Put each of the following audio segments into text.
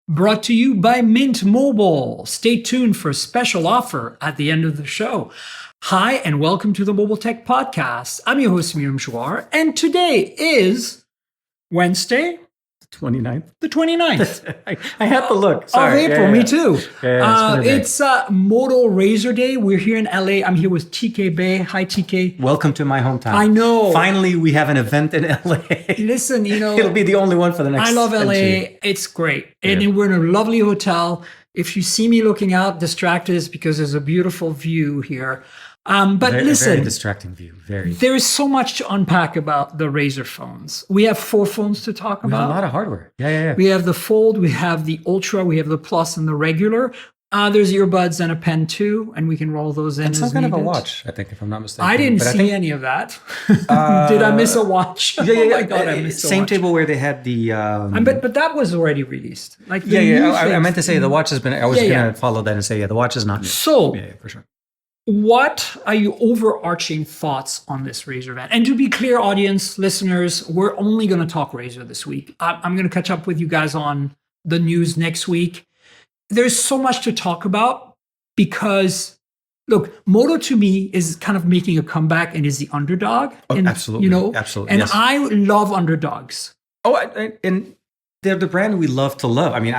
Brought to you by Mint Mobile. Stay tuned for a special offer at the end of the show. Hi, and welcome to the Mobile Tech Podcast. I'm your host, Miriam Chouar, and today is Wednesday, 29th. The 29th. I had to look. Sorry. Of April, me too. It's Moto Razr Day. We're here in LA. I'm here with TK Bay. Hi, TK. Welcome to my hometown. I know. Finally, we have an event in LA. Listen, it'll be the only one for the next I love century. LA. It's great. And we're in a lovely hotel. If you see me looking out distracted, it's because there's a beautiful view here. But listen, very distracting view. There is so much to unpack about the Razr phones. We have 4 phones to talk about. A lot of hardware. Yeah. We have the Fold, we have the Ultra, we have the Plus, and the regular. There's earbuds and a pen too, and we can roll those in. And some as kind needed. of a watch, I think, if I'm not mistaken. I didn't see any of that. Did I miss a watch? Yeah. Oh my God, I missed a Same watch. table where they had the. But that was already released. Like the I meant to say the watch has been. I was going to follow that and say the watch is not new. So for sure. What are your overarching thoughts on this Razr event? And to be clear, audience, listeners, we're only going to talk Razr this week. I'm going to catch up with you guys on the news next week. There's so much to talk about because, look, Moto to me is kind of making a comeback and is the underdog. Absolutely. Absolutely. And I love underdogs. And they're the brand we love to love. I mean,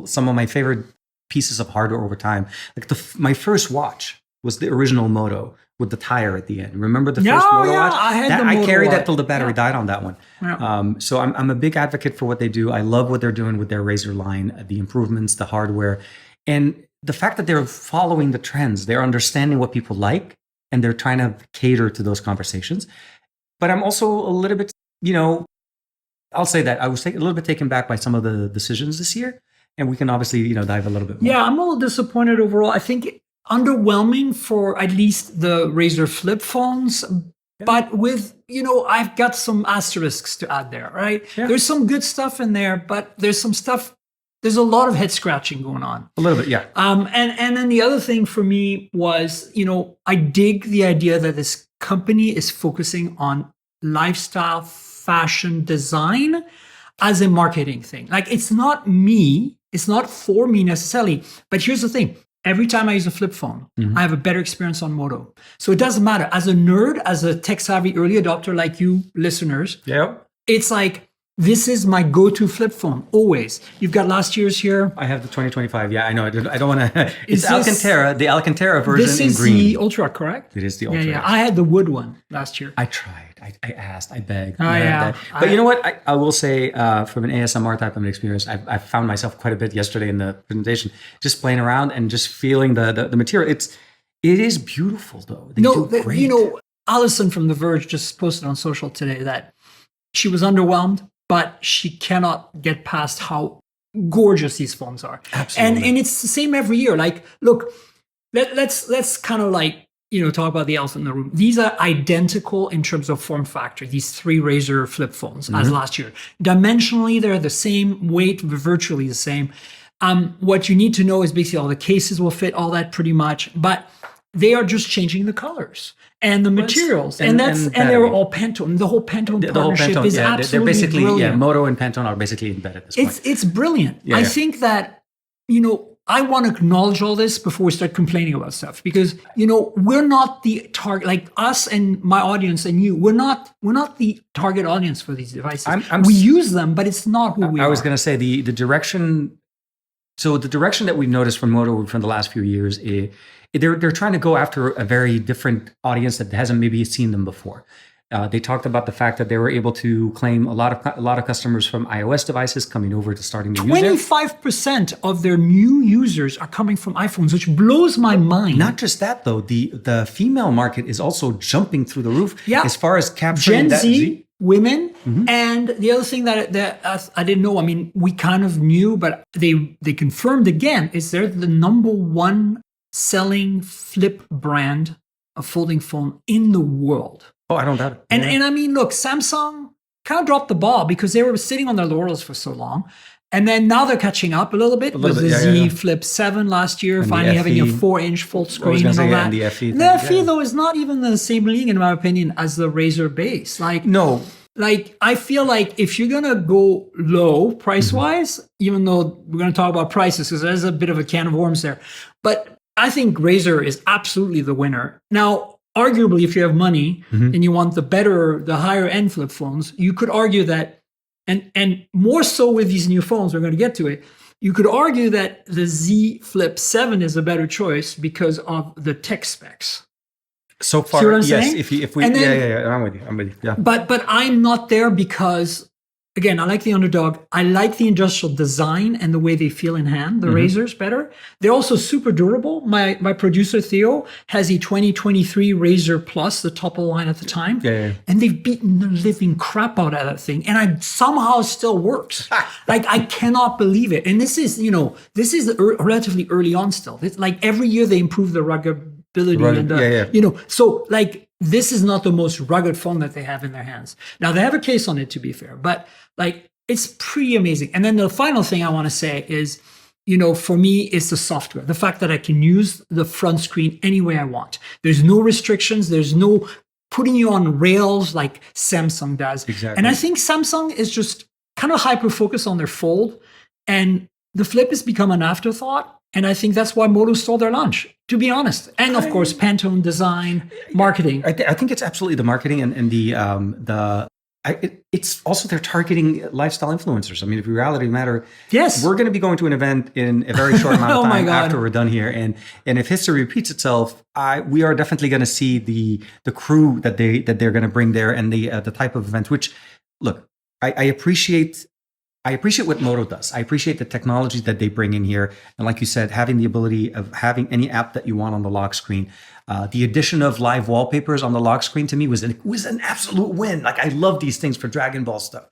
some of my favorite pieces of hardware over time, like my first watch was the original Moto with the tire at the end. Remember the first Moto watch? I carried that till the battery died on that one. Yeah. So I'm a big advocate for what they do. I love what they're doing with their Razr line, the improvements, the hardware, and the fact that they're following the trends. They're understanding what people like, and they're trying to cater to those conversations. But I'm also a little bit, I'll say that I was a little bit taken back by some of the decisions this year, and we can obviously, dive a little bit more. Yeah, I'm a little disappointed overall. I think underwhelming for at least the Razr flip phones, but with, I've got some asterisks to add there, right? Yeah. There's some good stuff in there, but there's a lot of head scratching going on. A little bit, yeah. And then the other thing for me was, I dig the idea that this company is focusing on lifestyle, fashion, design as a marketing thing. Like, it's not for me necessarily, but here's the thing. Every time I use a flip phone, I have a better experience on Moto. So it doesn't matter. As a nerd, as a tech-savvy early adopter like you listeners, it's like, this is my go-to flip phone, always. You've got last year's here. I have the 2025. Yeah, I know. I don't want to. It's Alcantara, the Alcantara version in green. This is the Ultra, correct? It is the Ultra. Yeah. I had the wood one last year. I tried. I asked. I begged. But you know what? I will say, from an ASMR type of an experience, I found myself quite a bit yesterday in the presentation, just playing around and just feeling the material. It is beautiful, though. They do great. Allison from The Verge just posted on social today that she was underwhelmed, but she cannot get past how gorgeous these phones are. Absolutely. And it's the same every year. Like, look, let's kind of like, talk about the elephant in the room. These are identical in terms of form factor, these 3 Razr flip phones as last year. Dimensionally, they're the same, weight, virtually the same. What you need to know is basically all the cases will fit, all that pretty much, but they are just changing the colors and the materials. And they're all Pantone. The whole Pantone partnership is absolutely they're basically, brilliant. Moto and Pantone are basically embedded at this point. It's brilliant. I think that, I want to acknowledge all this before we start complaining about stuff because, we're not the target, like us and my audience and you, we're not the target audience for these devices. We use them, but it's not who we are. I was going to say the direction. So the direction that we've noticed from Moto from the last few years, they're trying to go after a very different audience that hasn't maybe seen them before. They talked about the fact that they were able to claim a lot of customers from iOS devices coming over to starting to use it. 25% of their new users are coming from iPhones, which blows my mind. Not just that, though. The female market is also jumping through the roof as far as capturing Gen Z women. And the other thing that I didn't know, I mean, we kind of knew, but they confirmed again, is they're the number 1 selling flip brand of folding phone in the world. Oh, I don't doubt it. And I mean, look, Samsung kind of dropped the ball because they were sitting on their laurels for so long. And then now they're catching up a little bit. With the Z Flip 7 last year, and finally having a 4-inch full screen and all that. The FE, though, is not even the same league, in my opinion, as the Razr base. Like, no, like I feel like if you're gonna go low price wise, even though we're gonna talk about prices because there's a bit of a can of worms there, but I think Razr is absolutely the winner. Now, arguably, if you have money and you want the higher end flip phones, you could argue that, and more so with these new phones, we're going to get to it. You could argue that the Z Flip 7 is a better choice because of the tech specs. So far, See what I'm yes. saying? If we, And then- yeah, I'm with you. Yeah. But I'm not there because, again, I like the Underdog. I like the industrial design and the way they feel in hand. The Razrs better. They're also super durable. My producer Theo has a 2023 Razr Plus, the top of the line at the time, and they've beaten the living crap out of that thing, and it somehow still works. Like I cannot believe it. And this is relatively early on still. It's like every year they improve the ruggability and so like. This is not the most rugged phone that they have in their hands. Now they have a case on it, to be fair, but like it's pretty amazing. And then the final thing I want to say is, for me, it's the software. The fact that I can use the front screen any way I want. There's no restrictions. There's no putting you on rails like Samsung does. Exactly. And I think Samsung is just kind of hyper-focused on their Fold. And the Flip has become an afterthought. And I think that's why Moto stole their lunch, to be honest. And of course, Pantone design, marketing. I think it's absolutely the marketing and it's also they're targeting lifestyle influencers. I mean, if reality matter, yes, we're going to be going to an event in a very short amount of Oh my time God. after we're done here, and if history repeats itself, we are definitely going to see the crew that they're going to bring there and the type of event. Which, look, I appreciate what Moto does. I appreciate the technologies that they bring in here. And like you said, having the ability of having any app that you want on the lock screen. The addition of live wallpapers on the lock screen to me was an absolute win. Like I love these things for Dragon Ball stuff.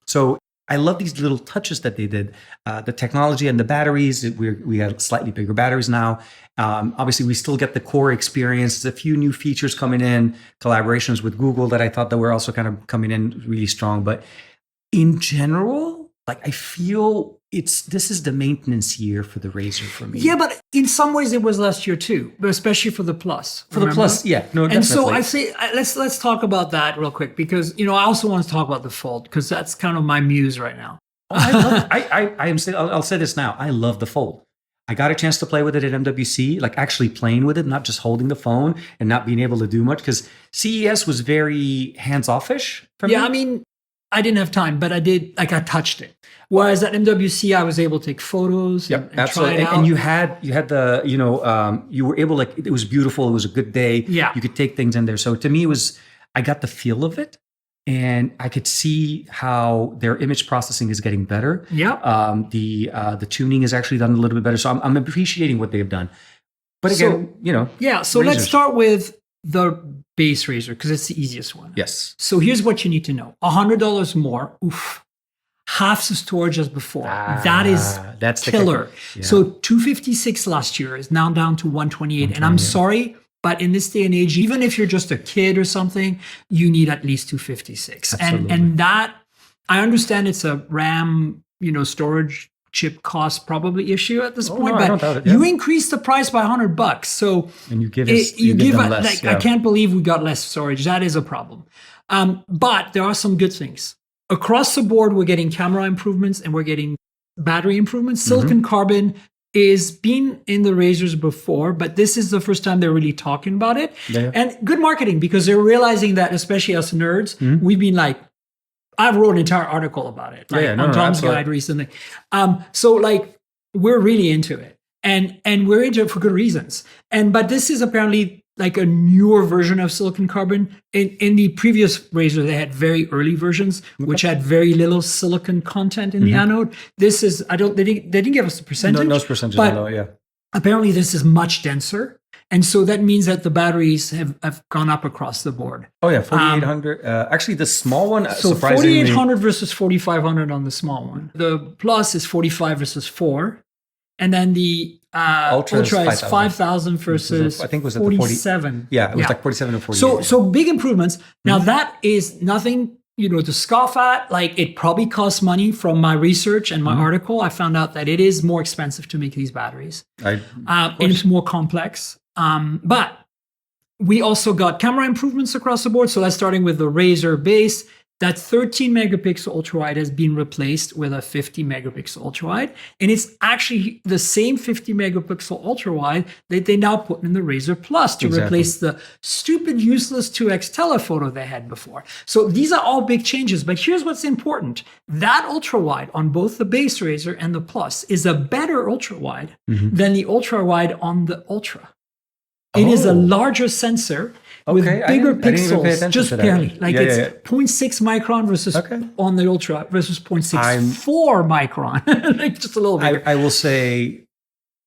So I love these little touches that they did. The technology and the batteries, we have slightly bigger batteries now. Obviously, we still get the core experience. There's a few new features coming in, collaborations with Google that I thought that were also kind of coming in really strong. But in general, like I feel this is the maintenance year for the Razr for me. Yeah, but in some ways it was last year too, but especially for the Plus. For the Plus, yeah, no, definitely. And so I say let's talk about that real quick because I also want to talk about the Fold because that's kind of my muse right now. I'll say this now. I love the Fold. I got a chance to play with it at MWC, like actually playing with it, not just holding the phone and not being able to do much because CES was very hands-off-ish for me. Yeah, I mean, I didn't have time, but I did. Like I touched it. Whereas at MWC, I was able to take photos and try it out. And you had the you were able, like, it was beautiful. It was a good day. Yeah, you could take things in there. So to me, I got the feel of it, and I could see how their image processing is getting better. Yeah, the tuning is actually done a little bit better. So I'm appreciating what they've done. But again, yeah. So let's Razrs. start with the base Razr because it's the easiest one. Yes. So here's what you need to know: $100 more. Oof. Half the storage as before. That's killer. Yeah. So 256 last year is now down to 128. And I'm sorry, but in this day and age, even if you're just a kid or something, you need at least 256. And that, I understand it's a RAM, storage chip cost probably issue at this point, I don't doubt but it, yeah. you increase the price by $100. So and you give them less. I can't believe we got less storage. That is a problem. But there are some good things. Across the board, we're getting camera improvements and we're getting battery improvements. Silicon carbon is been in the Razrs before, but this is the first time they're really talking about it. Yeah. And good marketing because they're realizing that, especially us nerds, we've been like, I've wrote an entire article about it on Tom's Guide recently. So like we're really into it and we're into it for good reasons. But this is apparently like a newer version of silicon carbon. In the previous Razr, they had very early versions, which had very little silicon content in the anode. This is, they didn't give us the percentage. No percentage, yeah. Apparently this is much denser. And so that means that the batteries have gone up across the board. Oh yeah, 4800. Actually, the small one, so surprisingly, 4800 versus 4500 on the small one. The Plus is 45 versus 4. And then the Ultra is 5,000 versus I think it was 47. Yeah, it was like 47 or 48. So big improvements. Now that is nothing, to scoff at. Like it probably costs money. From my research and my article, I found out that it is more expensive to make these batteries. And it's more complex. But we also got camera improvements across the board. So that's starting with the Razr base. that 13 megapixel ultra wide has been replaced with a 50 megapixel ultra wide. And it's actually the same 50 megapixel ultra wide that they now put in the Razr Plus to replace the stupid, useless 2x telephoto they had before. So these are all big changes. But here's what's important. That ultra wide on both the base Razr and the Plus is a better ultra wide than the ultra wide on the Ultra. It is a larger sensor with bigger pixels, just barely. Like it's 0.6 micron versus on the Ultra versus 0.64 micron, like just a little bit. I will say,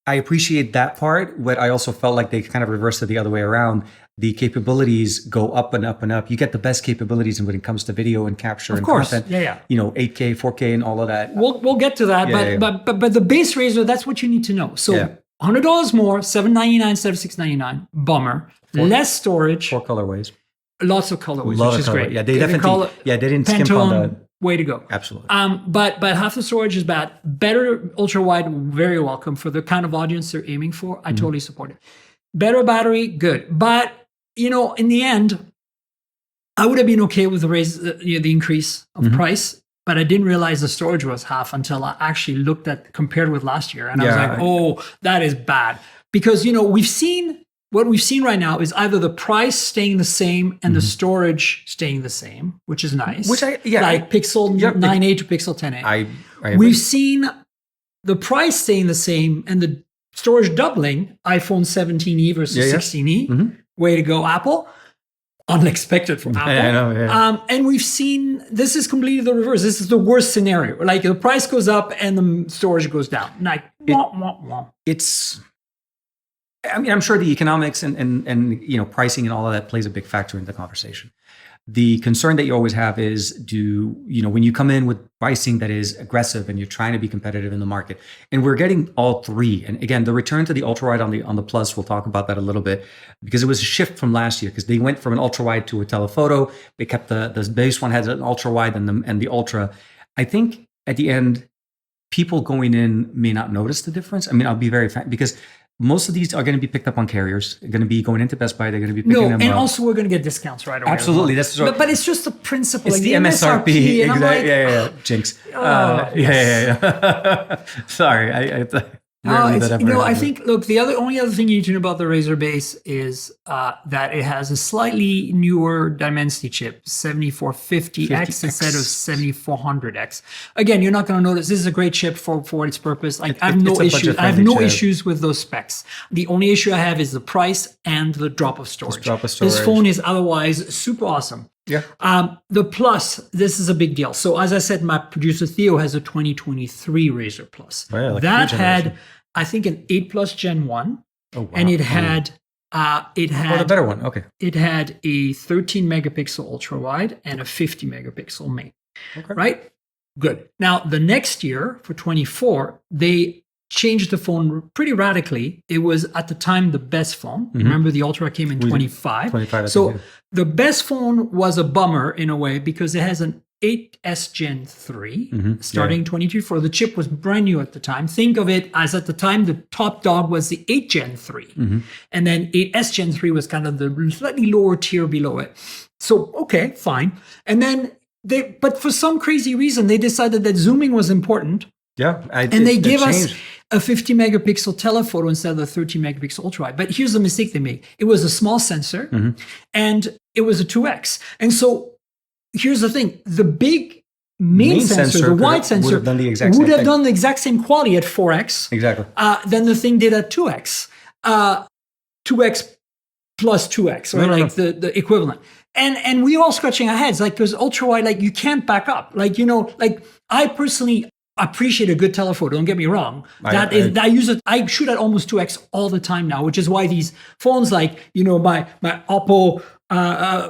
I appreciate that part, but I also felt like they kind of reversed it the other way around. The capabilities go up and up and up. You get the best capabilities when it comes to video and capture and content. You know, 8K, 4K, and all of that. We'll get to that, but the base Razr, that's what you need to know. So $100 more, $799 instead of $699. Bummer. Less storage. 4 colorways. Lots of colorways, which is great. Yeah, they definitely. They didn't skimp on the. Way to go. Absolutely. But half the storage is bad. Better ultra wide, very welcome for the kind of audience they're aiming for. I totally support it. Better battery, good. But you know, in the end, I would have been okay with the increase of price. But I didn't realize the storage was half until I actually looked at compared with last year, and I was like, "Oh, that is bad." Because you know what we've seen right now is either the price staying the same and the storage staying the same, which is nice. Like Pixel 9a to Pixel 10a. We've seen the price staying the same and the storage doubling. iPhone 17e versus 16e. Way to go, Apple. Unexpected from Apple. I know, and we've seen this is completely the reverse. This is the worst scenario. Like the price goes up and the storage goes down. Like it's. I mean, I'm sure the economics and you know pricing and all of that plays a big factor in the conversation. The concern that you always have is when you come in with pricing that is aggressive and you're trying to be competitive in the market, and we're getting all three. And again, the return to the ultra wide on the Plus, we'll talk about that a little bit because it was a shift from last year because they went from an ultra wide to a telephoto. They kept the base one has an ultra wide and the Ultra. I think at the end, people going in may not notice the difference. I mean, I'll be very frank because most of these are going to be picked up on carriers. They're going to be going into Best Buy. They're going to be picking them up. And also we're going to get discounts right away. Absolutely. That's but it's just the principle. It's like the MSRP. Exactly. Like, Jinx. Sorry. I think, look, the only other thing you need to know about the Razr base is that it has a slightly newer Dimensity chip, 7450X instead of 7400X. Again, you're not going to notice. This is a great chip for what its purpose. Like I have no issues. I have no issues with those specs. The only issue I have is the price and the drop of storage. This phone is otherwise super awesome. Yeah. The Plus, this is a big deal. So as I said, my producer Theo has a 2023 Razr Plus. That had, I think, an 8 Plus Gen 1. Oh, wow. And it had the better one. Okay. It had a 13 megapixel ultra wide and a 50 megapixel main. Okay. Right? Good. Now the next year for 24, they changed the phone pretty radically. It was at the time the best phone. Remember the Ultra came in 25. So the best phone was a bummer in a way because it has an 8S Gen 3 starting 22. The chip was brand new at the time. Think of it as at the time the top dog was the 8 Gen 3. And then 8S Gen 3 was kind of the slightly lower tier below it. So, okay, fine. And then but for some crazy reason, they decided that zooming was important. Yeah. And they gave us a 50 megapixel telephoto instead of the 13 megapixel ultra wide. But here's the mistake they made. It was a small sensor and it was a 2X. And so here's the thing. The big main sensor, the wide sensor, would have done the exact same quality at 4X. Exactly. Than the thing did at 2X. 2X plus 2X, right? The equivalent. And we all scratching our heads, like, because ultra wide, like, you can't back up. Like, like, I personally appreciate a good telephoto. Don't get me wrong. I use it. I shoot at almost 2X all the time now, which is why these phones, like, my Oppo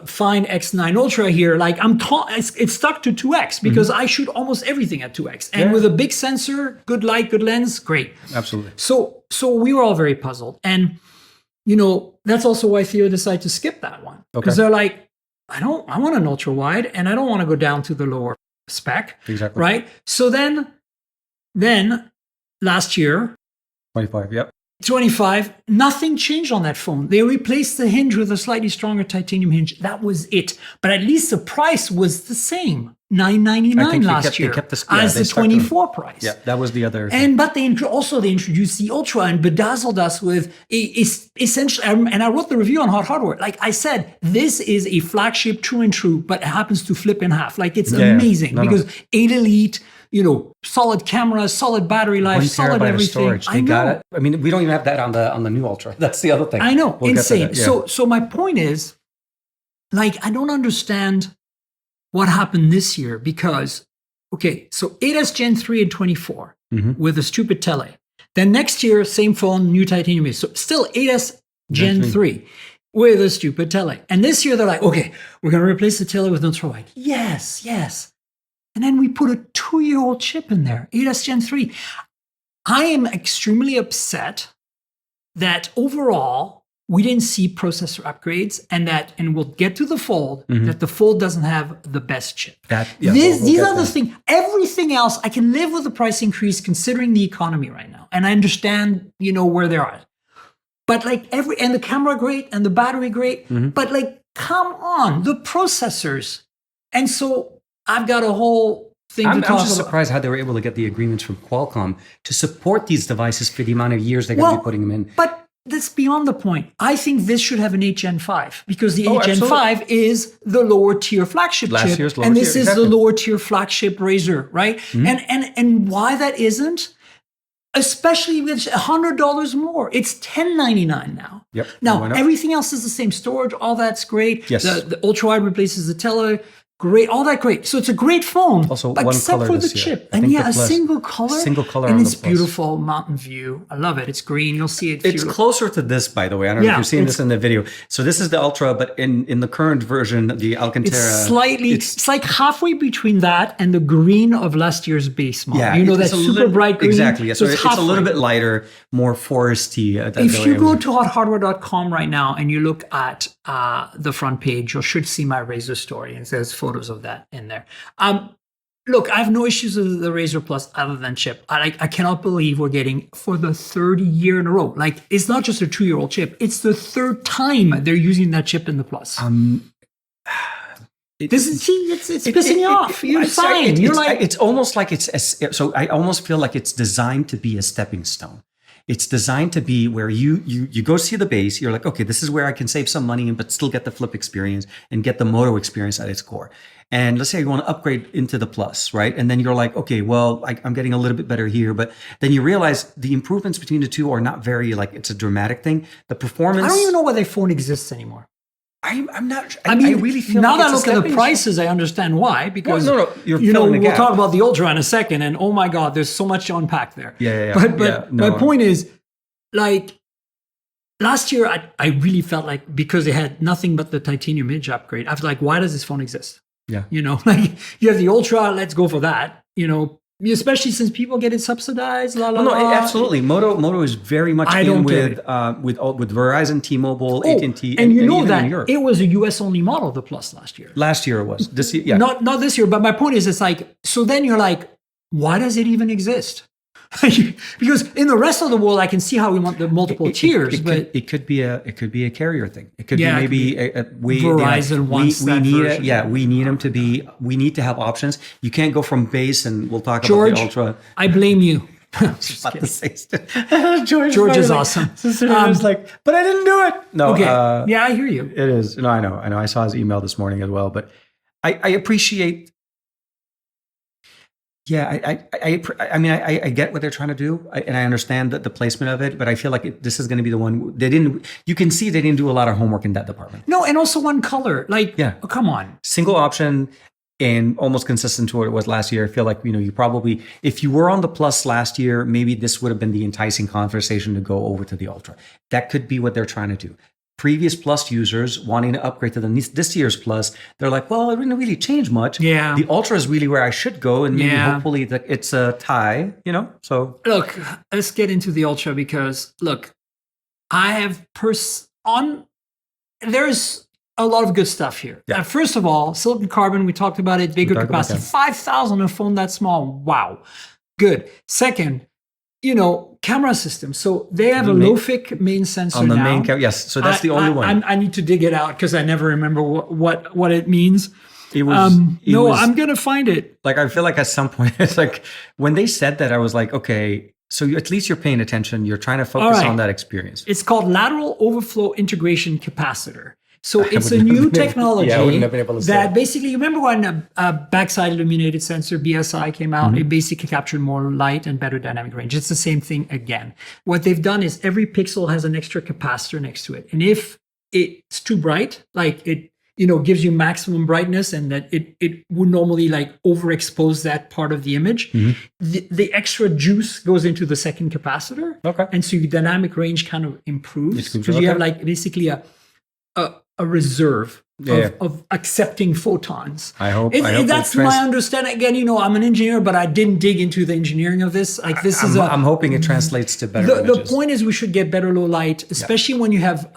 Find X9 Ultra here, like, it's stuck to 2X because I shoot almost everything at 2X. And with a big sensor, good light, good lens, great. Absolutely. So we were all very puzzled. And, that's also why Theo decided to skip that one. Because they're like, I want an ultra wide and I don't want to go down to the lower spec. Exactly. Right? So then last year, 25, yep. 25, nothing changed on that phone. They replaced the hinge with a slightly stronger titanium hinge. That was it. But at least the price was the same, $999 last year, as the 24 price. Yeah, that was the other. And but they introduced the Ultra and bedazzled us with essentially. And I wrote the review on Hot Hardware. Like I said, this is a flagship true and true, but it happens to flip in half. Like it's amazing because 8 Elite. Solid camera, solid battery life, solid everything. Storage. They got it. I mean, we don't even have that on the new Ultra. That's the other thing. I know, insane. So my point is, like, I don't understand what happened this year because, okay, so 8S Gen 3 and 24 with a stupid tele. Then next year, same phone, new titanium. So still 8S Gen 3 with a stupid tele. And this year they're like, okay, we're going to replace the tele with ultra wide. Yes. And then we put a 2-year-old chip in there, 8S Gen 3. I am extremely upset that overall we didn't see processor upgrades and we'll get to the Fold, that the Fold doesn't have the best chip. These are the things. Everything else, I can live with the price increase considering the economy right now. And I understand, where they're at. But and the camera great and the battery great, but come on, the processors. And so I've got a whole thing to talk about. I'm just surprised how they were able to get the agreements from Qualcomm to support these devices for the amount of years they're going to be putting them in. But that's beyond the point. I think this should have an 8 Gen 5 because the 8 Gen 5 is the lower tier flagship chip. And this is the lower tier flagship Razr, right? And why that isn't? Especially with $100 more. It's $1099 now. Yep. Now, everything else is the same storage. All that's great. Yes. The ultra wide replaces the tele. Great, all that great. So it's a great phone, also, but one except color for the this year. chip. And a single color. And on it's the Plus. beautiful, Mountain View. I love it. It's green. You'll see it. It's closer to this, by the way. I don't know if you've seen this in the video. So this is the Ultra, but in the current version, the Alcantara. It's like halfway between that and the green of last year's base model. Yeah, that super bright green. Exactly. Yeah. So it's a little bit lighter, more foresty. If you go to hothardware.com right now and you look at the front page, you should see my Razr story, and there's photos of that in there. Look, I have no issues with the Razr Plus other than chip. I cannot believe we're getting for the third year in a row. Like, it's not just a 2-year-old chip; it's the third time they're using that chip in the Plus. It's pissing you off. You're fine. It's almost like so. I almost feel like it's designed to be a stepping stone. It's designed to be where you go see the base. You're like, okay, this is where I can save some money, but still get the flip experience and get the Moto experience at its core. And let's say you want to upgrade into the Plus, right? And then you're like, okay, well, I'm getting a little bit better here. But then you realize the improvements between the two are not very, it's a dramatic thing. The performance. I don't even know why their phone exists anymore. I'm not. I really feel now like that I look at the prices, I understand why. Because we'll talk about the Ultra in a second, and oh my God, there's so much to unpack there. Yeah. But my point is, last year, I really felt like because they had nothing but the titanium hinge upgrade, I was like, why does this phone exist? Yeah. You have the Ultra, let's go for that. Especially since people get it subsidized. Absolutely. Moto is very much in with Verizon, T-Mobile, AT&T, and even that in Europe. It was a US only model, the Plus last year. Last year it was. This year, yeah. Not this year, but my point is, it's like, so then you're like, why does it even exist? Because in the rest of the world, I can see how we want the multiple tiers, but it could be a carrier thing. It could be maybe Verizon wants that version. We need them to be. We need to have options. You can't go from base, and we'll talk George, about the Ultra. I blame you. George is awesome. I was like, but I didn't do it. No. Okay. I hear you. It is. No, I know. I saw his email this morning as well, but I appreciate. Yeah, I mean, I get what they're trying to do, and I understand the placement of it, but I feel like this is going to be the one you can see they didn't do a lot of homework in that department. No, and also one color. Oh, come on. Single option and almost consistent to what it was last year. I feel like, you probably, if you were on the Plus last year, maybe this would have been the enticing conversation to go over to the Ultra. That could be what they're trying to do. Previous Plus users wanting to upgrade to this year's Plus, they're like, well, it didn't really change much. Yeah. The Ultra is really where I should go, and maybe hopefully it's a tie, So look, let's get into the Ultra because look, I have there's a lot of good stuff here. Yeah. First of all, silicon carbon, we talked about it, bigger capacity, 5,000 a phone that small. Wow. Good. Second, camera system. So they have The a main- low fic main sensor On the now. main camera, yes. So that's the only one. I need to dig it out because I never remember what it means. It was. I'm gonna find it. Like, I feel like at some point, it's like when they said that, I was like, okay, so at least you're paying attention. You're trying to focus right. on that experience. It's called lateral overflow integration capacitor. So it's a wouldn't new have been able- technology yeah, I wouldn't have been able to say that it. basically, you remember when a backside illuminated sensor, BSI, came out, Mm-hmm. it basically captured more light and better dynamic range. It's the same thing again. What they've done is every pixel has an extra capacitor next to it. And if it's too bright, like it, gives you maximum brightness and that it would normally like overexpose that part of the image, Mm-hmm. the extra juice goes into the second capacitor. Okay. And so your dynamic range kind of improves because Okay. you have like basically a reserve Yeah. of accepting photons. I hope That's it trans- my understanding. Again, I'm an engineer, but I didn't dig into the engineering of this. Like this is I'm hoping it translates to better the images. point is we should get better low light, especially when you have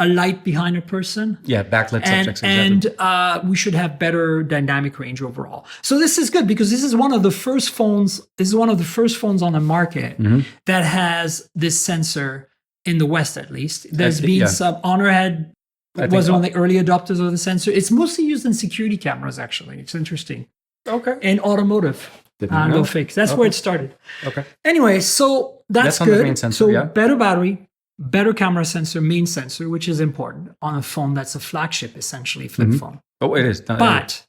a light behind a person. Yeah, backlit subjects. And Exactly. we should have better dynamic range overall. So this is good because this is one of the first phones. This is one of the first phones on the market Mm-hmm. that has this sensor in the West, at least. There's been yeah. some. Honor had think was one of the early adopters of the sensor. It's mostly used in security cameras. Actually, it's interesting. Okay. And automotive. Didn't know. Low fix. That's where it started. Okay. Anyway, so that's That's on the good. main sensor, so yeah. better battery, better camera sensor, main sensor, which is important on a phone that's a flagship, essentially flip phone. Oh, it is. But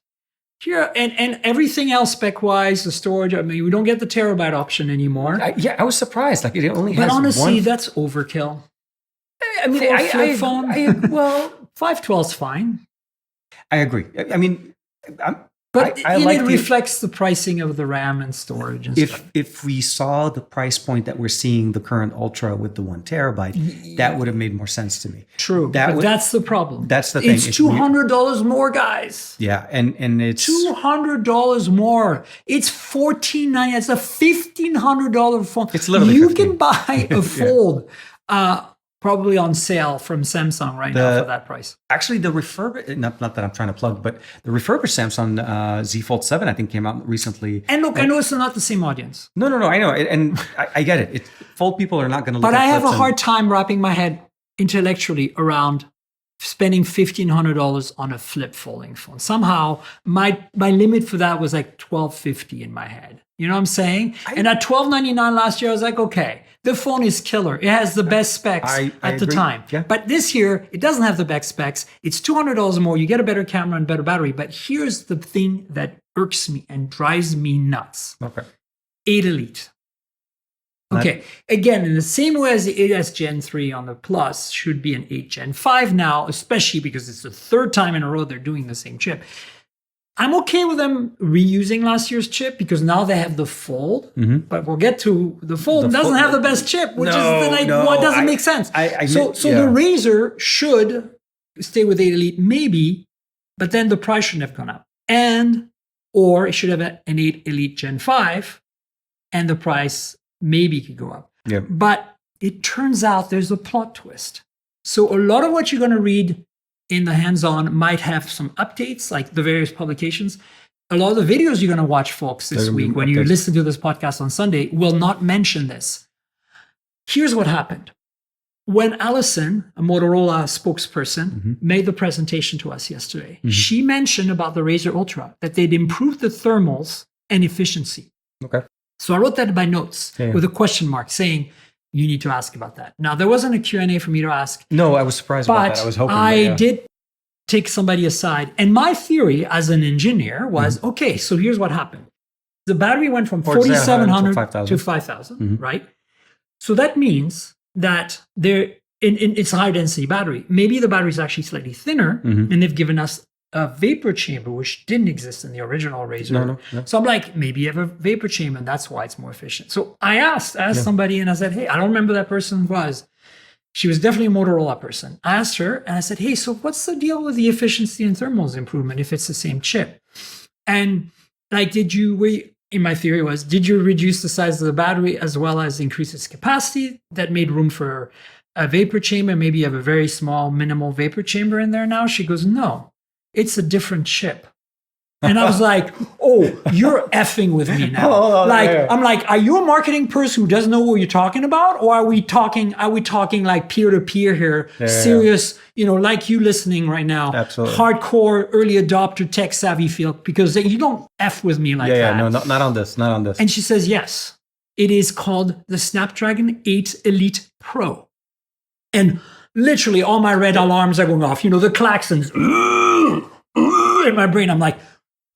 here and everything else spec wise, the storage. I mean, we don't get the terabyte option anymore. I was surprised. Like, it only has but honestly, one. that's overkill. I mean, I- for a flip I- phone. I- well, 512 is fine, I agree. I mean, but I like it the- reflects the pricing of the RAM and storage and stuff. if we saw the price point that we're seeing the current Ultra with the 1 terabyte, that would have made more sense to me. True, that but would- that's the problem. That's the thing. It's $200 more, guys. Yeah, and it's $200 more. It's $14.99. It's a $1,500 phone. It's literally you 15. can buy a Fold, probably on sale from Samsung right now for that price. actually the refurbished. Not that I'm trying to plug, but the refurbished Samsung Z Fold 7 I think came out recently. And look, I know it's not the same audience, No, I know, and I get it. Fold people are not going to look. but at I have a flips and- hard time wrapping my head intellectually around spending $1,500 on a flip folding phone. Somehow, my limit for that was like $1,250 in my head. You know what I'm saying? And at $1,299 last year, I was like, okay, the phone is killer. It has the best specs I at the agree. time. Yeah. But this year, it doesn't have the best specs. It's $200 more. You get a better camera and better battery. But here's the thing that irks me and drives me nuts. Okay. 8 Elite. Okay, again, in the same way as the 8S Gen 3 on the Plus should be an 8 Gen 5 now, especially because it's the third time in a row they're doing the same chip. I'm okay with them reusing last year's chip because now they have the Fold, but we'll get to the Fold. The Doesn't Fold- have the best chip, which No, is like, no, what doesn't I- make sense. yeah. The Razr should stay with 8 Elite, maybe, but then the price shouldn't have gone up. Or it should have an 8 Elite Gen 5, and the price maybe could go up. Yeah. But it turns out there's a plot twist. So a lot of what you're going to read in the hands-on might have some updates, like the various publications. A lot of the videos you're going to watch, folks, this They're gonna be week, when you updates. listen to this podcast on Sunday, will not mention this. Here's what happened. When Allison, a Motorola spokesperson, made the presentation to us yesterday, she mentioned about the Razr Ultra, that they'd improved the thermals and efficiency. Okay. So I wrote that in my notes Yeah. with a question mark saying, you need to ask about that. Now, there wasn't a Q&A for me to ask, No, I was surprised about but that. I was hoping. I did take somebody aside. And my theory as an engineer was, okay, so here's what happened. The battery went from 4,700 to 5,000, right? So that means that it's a high density battery. Maybe the battery is actually slightly thinner, and they've given us a vapor chamber, which didn't exist in the original Razr. No. So I'm like, maybe you have a vapor chamber, and that's why it's more efficient. So I asked somebody, and I said, hey, I don't remember who that person was. She was definitely a Motorola person. I asked her, and I said, hey, so what's the deal with the efficiency and thermals improvement if it's the same chip? And like, in my theory was, did you reduce the size of the battery as well as increase its capacity? That made room for a vapor chamber. Maybe you have a very small, minimal vapor chamber in there now. She goes, no, it's a different chip. And I was like, oh, you're effing with me now. I'm like, are you a marketing person who doesn't know what you're talking about? Or are we talking like peer-to-peer here? Serious, like you listening right now. Absolutely. Hardcore early adopter tech savvy feel, because you don't F with me like that. Yeah, no, not on this. And she says, yes, it is called the Snapdragon 8 Elite Pro. And literally all my red alarms are going off, the klaxons in my brain. I'm like,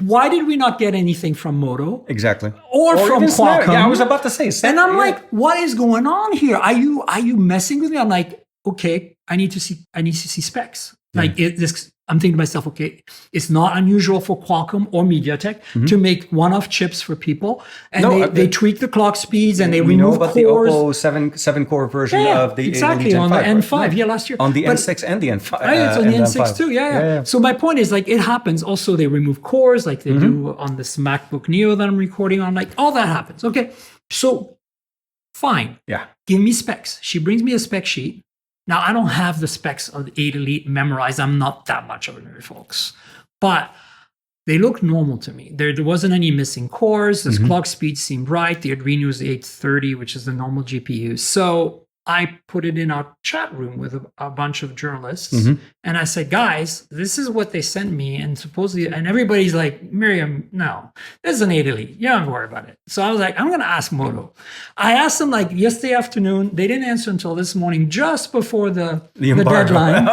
why did we not get anything from Moto? Exactly. Or from Qualcomm? Yeah, I was about to say. And I'm like, what is going on here? Are you messing with me? I'm like, okay, I need to see specs. Like I'm thinking to myself, okay, it's not unusual for Qualcomm or MediaTek to make one-off chips for people, and they tweak the clock speeds and they remove about cores. The Oppo 7-core version of the exactly on the N5, last year on the N6 and the N5. It's on the N6 too, yeah. So my point is, like, it happens. Also, they remove cores, like they do on this MacBook Neo that I'm recording on. Like, all that happens. Okay, so fine. Yeah, give me specs. She brings me a spec sheet. Now, I don't have the specs of the 8 Elite memorized. I'm not that much of a nerd, folks. But they look normal to me. There wasn't any missing cores. The clock speed seemed right. The Adreno is 830, which is the normal GPU. So I put it in our chat room with a bunch of journalists. And I said, guys, this is what they sent me. And supposedly, and everybody's like, Miriam, no, this is an 8 Elite. You don't have to worry about it. So I was like, I'm going to ask Moto. I asked them like yesterday afternoon. They didn't answer until this morning, just before the deadline.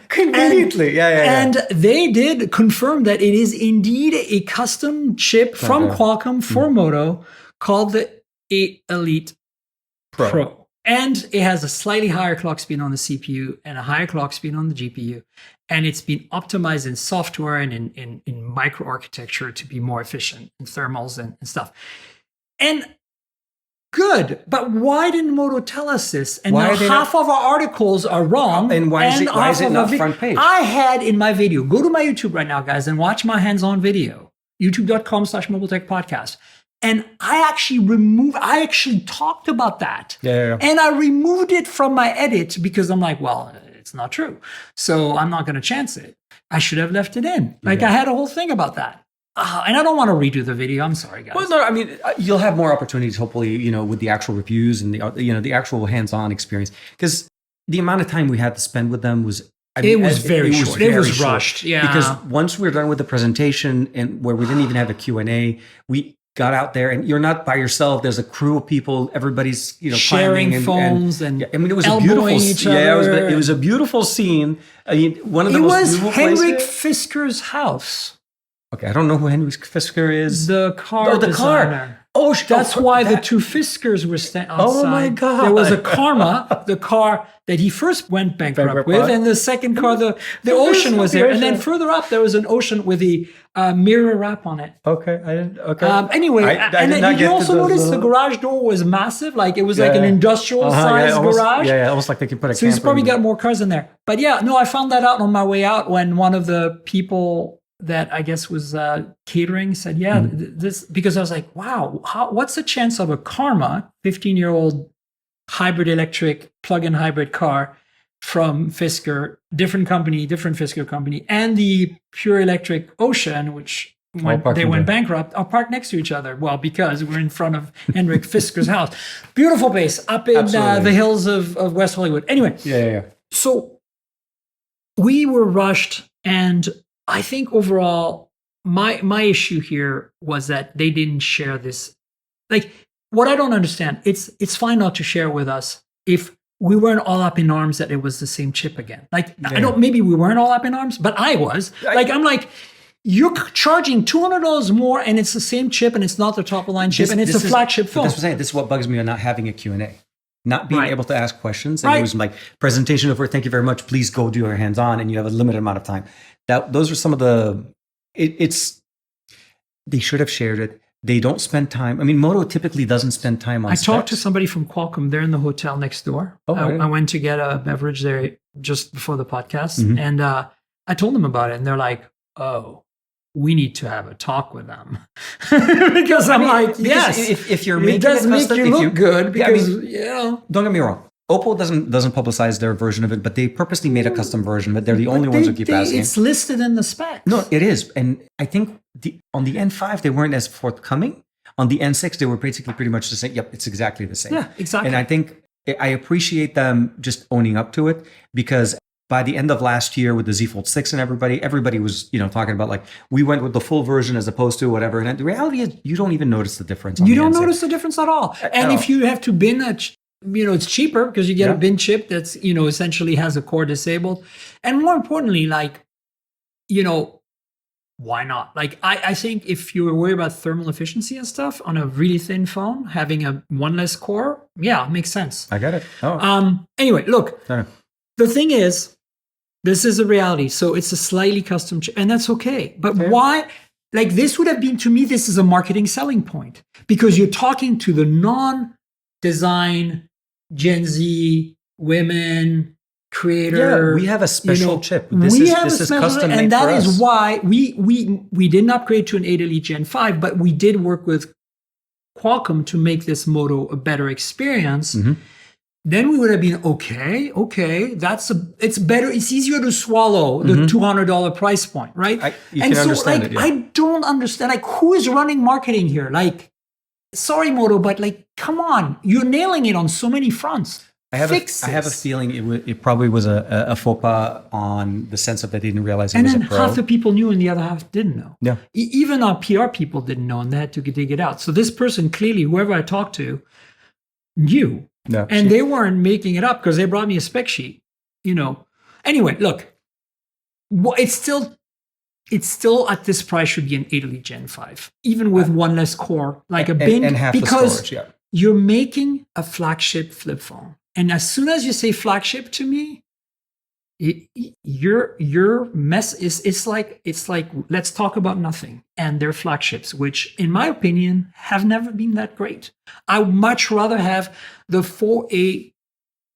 Conveniently. And they did confirm that it is indeed a custom chip from Qualcomm for Moto called the 8 Elite Pro. And it has a slightly higher clock speed on the CPU and a higher clock speed on the GPU. And it's been optimized in software and in microarchitecture to be more efficient in thermals and stuff. And good. But why didn't Moto tell us this? And now half of our articles are wrong. And why is it not front page? I had in my video, go to my YouTube right now, guys, and watch my hands-on video, youtube.com/mobiletechpodcast. And I actually talked about that. And I removed it from my edit because I'm like, well, it's not true. So I'm not going to chance it. I should have left it in. Like I had a whole thing about that. And I don't want to redo the video. I'm sorry, guys. Well, no, I mean, you'll have more opportunities, hopefully, with the actual reviews and the actual hands-on experience. Because the amount of time we had to spend with them was very short. It was rushed. Yeah. Because once we were done with the presentation and where we didn't even have a Q&A, we got out there, and you're not by yourself. There's a crew of people. Everybody's sharing phones and I mean, it was a beautiful it was a beautiful scene. I mean, one of the most beautiful places. Henrik Fisker's house. Okay, I don't know who Henrik Fisker is. The car designer. That's why the two Fiskers were outside. Oh my God. There was a Karma, the car that he first went bankrupt with, and the second car, the Ocean was there. And then further up, there was an Ocean with the mirror wrap on it. Okay, I didn't. Okay. Anyway, and then you also noticed the garage door was massive. Like it was like an industrial size garage. Yeah, almost like they could put a So he's probably got more cars in there. But yeah, no, I found that out on my way out when one of the people that I guess was catering said, this, because I was like, wow, what's the chance of a Karma 15-year-old hybrid electric plug-in hybrid car from Fisker, different Fisker company, and the pure electric Ocean, which when they went bankrupt, are parked next to each other. Well, because we're in front of Henrik Fisker's house. Beautiful base up in the hills of West Hollywood. Anyway. Yeah. So we were rushed, and I think overall, my issue here was that they didn't share this. Like, what I don't understand, it's fine not to share with us if we weren't all up in arms that it was the same chip again. Like, maybe we weren't all up in arms, but I was. I'm like, you're charging $200 more, and it's the same chip, and it's not the top-of-the-line chip, and it's a flagship phone. That's what I'm saying. This is what bugs me on not having a Q&A. Not being able to ask questions. And it was like, presentation over, thank you very much, please go do your hands-on, and you have a limited amount of time. Those are some of the, they should have shared it. They don't spend time. I mean, Moto typically doesn't spend time on I talked to somebody from Qualcomm. They're in the hotel next door. I went to get a beverage there just before the podcast. And I told them about it. And they're like, oh, we need to have a talk with them. Because I'm like, yes, if you're making it does make you look good because, don't get me wrong. Oppo doesn't publicize their version of it, but they purposely made a custom version. But they're the only ones who keep asking. It's listed in the specs. No, it is, and I think on the N5 they weren't as forthcoming. On the N6 they were basically pretty much the same. Yep, it's exactly the same. Yeah, exactly. And I think I appreciate them just owning up to it, because by the end of last year with the Z Fold 6 and everybody was, talking about like, we went with the full version as opposed to whatever. And the reality is you don't even notice the difference. You don't notice the difference at all. And if you have to bin it's cheaper because you get a bin chip that's, essentially has a core disabled. And more importantly, like, why not? Like, I think if you're worried about thermal efficiency and stuff on a really thin phone, having a one less core, it makes sense. I get it. Oh. Anyway, look, No. the thing is, this is a reality. So it's a slightly custom chip, and that's okay. But why? Like, this would have been, to me, this is a marketing selling point, because you're talking to the non-design Gen Z women creator. Yeah, we have a special chip. This is custom made, and that for us. is why we didn't upgrade to an 8 Elite Gen 5, but we did work with Qualcomm to make this Moto a better experience. Mm-hmm. Then we would have been okay. It's better. It's easier to swallow the $200 price point, right? You can understand it. Yeah. I don't understand. Like, who is running marketing here? Like, sorry, Moto, but like, come on, you're nailing it on so many fronts. I have a feeling it probably was a faux pas on the sense of they didn't realize it was a Pro. And then half the people knew and the other half didn't know. Yeah. Even our PR people didn't know, and they had to dig it out. So this person, clearly, whoever I talked to, knew. No, and they weren't making it up because they brought me a spec sheet, Anyway, look, it's still at this price should be an 8 Elite Gen 5, even with one less core, like a bin, and half because the storage, you're making a flagship flip phone. And as soon as you say flagship to me, your mess is it's like let's talk about nothing. And they're flagships, which in my opinion have never been that great. I would much rather have the 4A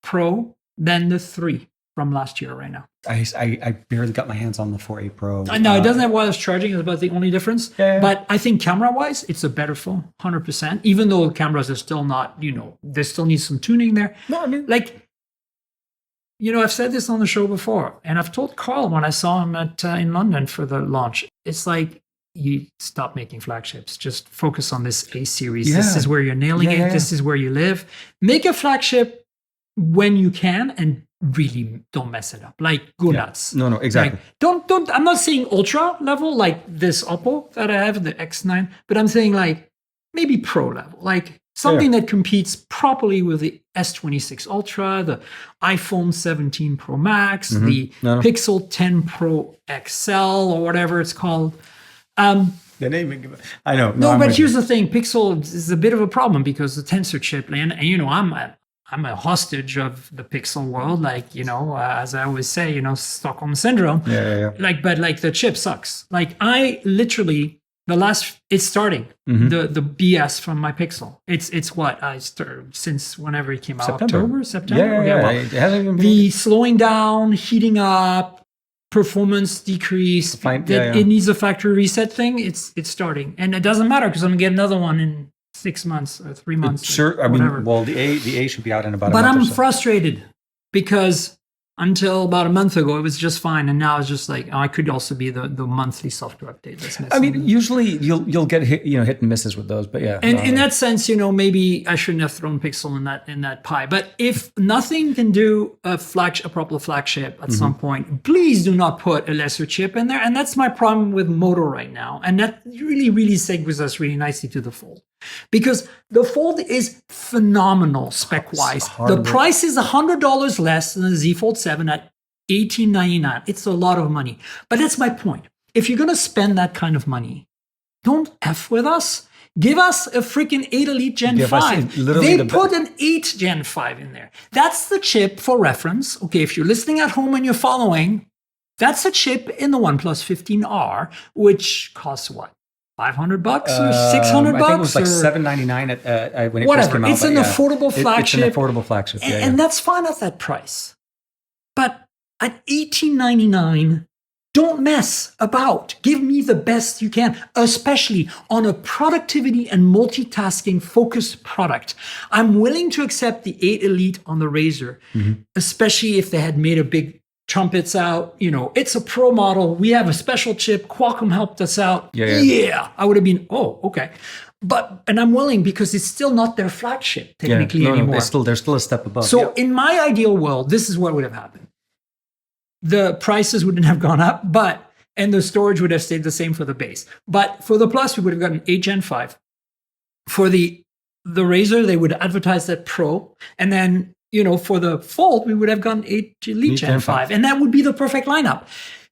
Pro than the 3 from last year right now. I barely got my hands on the 4A Pro. No, it doesn't have wireless charging. It's about the only difference. Yeah. But I think camera-wise, it's a better phone, 100%. Even though the cameras are still not, there still needs some tuning there. No, I mean, like, I've said this on the show before, and I've told Carl when I saw him in London for the launch. It's like, you stop making flagships. Just focus on this A series. Yeah. This is where you're nailing it. This is where you live. Make a flagship when you can, and really don't mess it up. Like, go nuts. No, exactly. Like, don't. I'm not saying ultra level like this Oppo that I have, the X9, but I'm saying like maybe pro level, like something that competes properly with the S26 Ultra, the iPhone 17 Pro Max, the Pixel 10 Pro XL, or whatever it's called. The name, I know. No, but here's the thing: Pixel is a bit of a problem because the tensor chip, and I'm a hostage of the Pixel world, like, as I always say, Stockholm syndrome. Yeah. Like, but like the chip sucks. Like, I literally, it's starting the BS from my Pixel. It's what I started since whenever it came out, September. Yeah. Well, it hasn't even been... The slowing down, heating up, performance decrease. It needs a factory reset thing. It's starting, and it doesn't matter because I'm gonna get another one in 6 months or 3 months. Sure. I mean, well, the A should be out in about a month. But I'm or so. frustrated because until about a month ago, it was just fine. And now it's just like, I could also be the monthly software update that's missing. I mean, usually you'll get hit and misses with those, but yeah. And in that sense, maybe I shouldn't have thrown Pixel in that pie. But if nothing can do a proper flagship at some point, please do not put a lesser chip in there. And that's my problem with Moto right now. And that really, really segues us really nicely to the Fold. Because the Fold is phenomenal spec-wise. The price is $100 less than the Z Fold 7 at $1899. It's a lot of money. But that's my point. If you're going to spend that kind of money, don't F with us. Give us a freaking 8 Elite Gen 5. They put an 8 Gen 5 in there. That's the chip for reference. Okay, if you're listening at home and you're following, that's a chip in the OnePlus 15R, which costs what? $500 or $600? I think it was like $799 when it whatever. First came out. It's an affordable flagship. It's an affordable flagship, and that's fine at that price. But at $1899, Don't mess about. Give me the best you can, especially on a productivity and multitasking focused product. I'm willing to accept the 8 Elite on the Razr, especially if they had made a big trumpets out. You know, it's a pro model. We have a special chip. Qualcomm helped us out. Yeah. I would have been, oh, okay. And I'm willing because it's still not their flagship technically anymore. They're still a step above. So in my ideal world, this is what would have happened. The prices wouldn't have gone up, and the storage would have stayed the same for the base. But for the Plus, we would have gotten 8 Gen 5. For the Razr, they would advertise that Pro. And then, you know, for the Fold, we would have gotten 8 Elite Gen 5. And that would be the perfect lineup.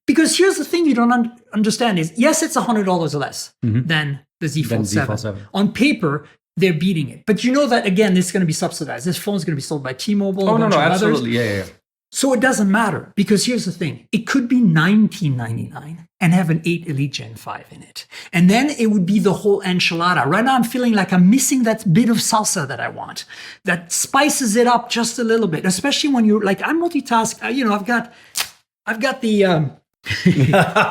Because here's the thing you don't understand is, yes, it's $100 less than the Z Fold 7. On paper, they're beating it. But you know that, again, this is going to be subsidized. This phone is going to be sold by T-Mobile. Absolutely. Yeah. So it doesn't matter, because here's the thing. It could be $19.99 and have an 8 Elite Gen 5 in it. And then it would be the whole enchilada. Right now I'm feeling like I'm missing that bit of salsa that I want, that spices it up just a little bit, especially when you're like, I'm multitask. You know, I've got the,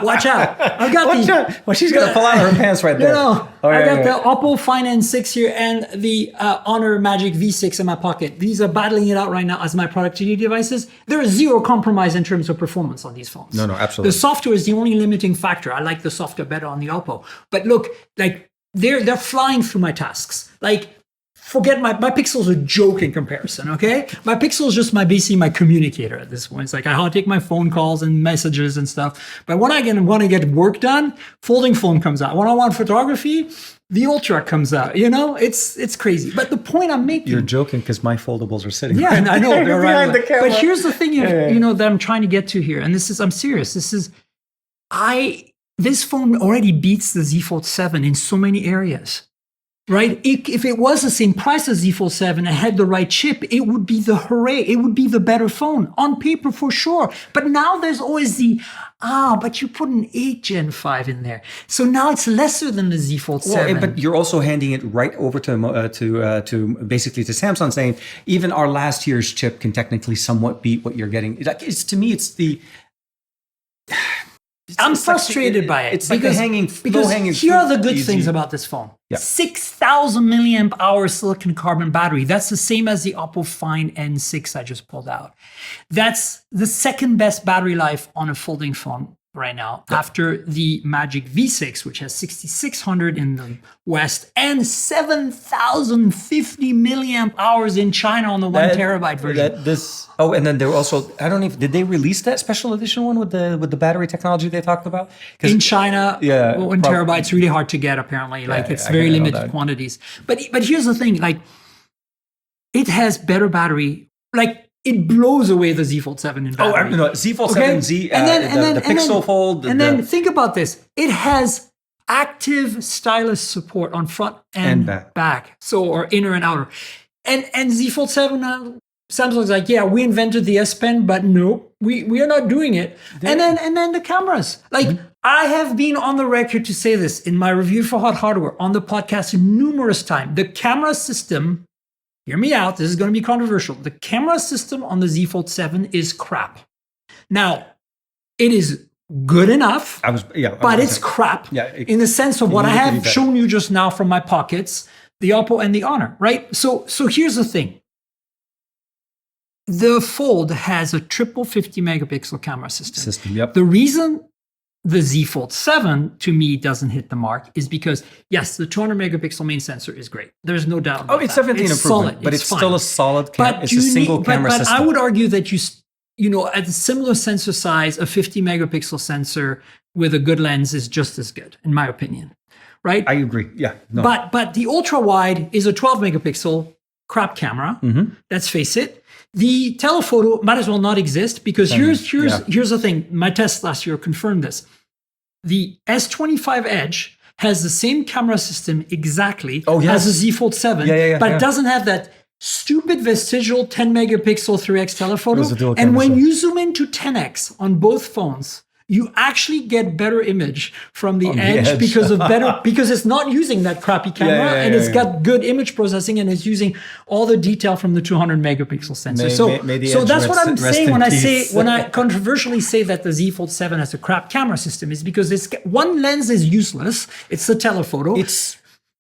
watch out. Watch out. Well, she's going to pull out her pants right there. I got the Oppo Find N6 here and the Honor Magic V6 in my pocket. These are battling it out right now as my productivity devices. There is zero compromise in terms of performance on these phones. No, absolutely. The software is the only limiting factor. I like the software better on the Oppo. But look, like they're flying through my tasks. Like, forget my Pixel's a joke in comparison, okay? My Pixel is just basically my communicator at this point. It's like I take my phone calls and messages and stuff. But when I want to get work done, folding phone comes out. When I want photography, the Ultra comes out. You know, it's crazy. But the point I'm making... You're joking because my foldables are sitting and I know. They're behind the camera. But here's the thing, you know, that I'm trying to get to here. And I'm serious. This phone already beats the Z Fold 7 in so many areas. Right? If it was the same price as Z Fold 7 and had the right chip, it would be the hooray. It would be the better phone on paper for sure. But now there's always but you put an 8 Gen 5 in there. So now it's lesser than the Z Fold 7. But you're also handing it right over to basically to Samsung, saying even our last year's chip can technically somewhat beat what you're getting. To me, it's the... I'm frustrated by it. It's like because here are the good things about this phone. 6,000 milliamp hour silicon carbon battery. That's the same as the Oppo Find N6 I just pulled out. That's the second best battery life on a folding phone right now, after the Magic V6, which has 6,600 in the West and 7,050 milliamp hours in China on the 1 terabyte version. And then there were also, did they release that special edition one with the battery technology they talked about? In China, 1 terabyte's really hard to get apparently. It's very limited quantities. But here's the thing, like, it has better battery, like, it blows away the Z Fold 7 in battery. Z Fold 7, the Pixel Fold. And then think about this. It has active stylus support on front and back. Or inner and outer. And Z Fold 7, Samsung's like, yeah, we invented the S Pen, but no, we are not doing it. And then the cameras. Like, I have been on the record to say this in my review for Hot Hardware on the podcast numerous times. The camera system, hear me out, this is going to be controversial. The camera system on the Z Fold 7 is crap. Now, it is good enough, but it's crap in the sense of what I have shown you just now from my pockets, the Oppo and the Honor, right? So here's the thing. The Fold has a triple 50 megapixel camera system. The reason the Z Fold 7 to me doesn't hit the mark is because, yes, the 200 megapixel main sensor is great. There's no doubt about it's that. definitely an improvement, solid. but it's still a solid camera. It's a single camera system. But I would argue that you know, at a similar sensor size, a 50 megapixel sensor with a good lens is just as good, in my opinion. Right? I agree. Yeah. No. But the ultra wide is a 12 megapixel crap camera. Let's face it. The telephoto might as well not exist because here's the thing. My test last year confirmed this. The S25 Edge has the same camera system exactly as the Z Fold 7, but it doesn't have that stupid vestigial 10 megapixel 3x telephoto. And when you zoom into 10x on both phones, you actually get better image from the On the edge edge. because it's not using that crappy camera and it's got good image processing and it's using all the detail from the 200 megapixel sensor. May the So edge that's what I'm rest saying in when peace. when I controversially say that the Z Fold 7 has a crap camera system is because it's one lens is useless. It's the telephoto.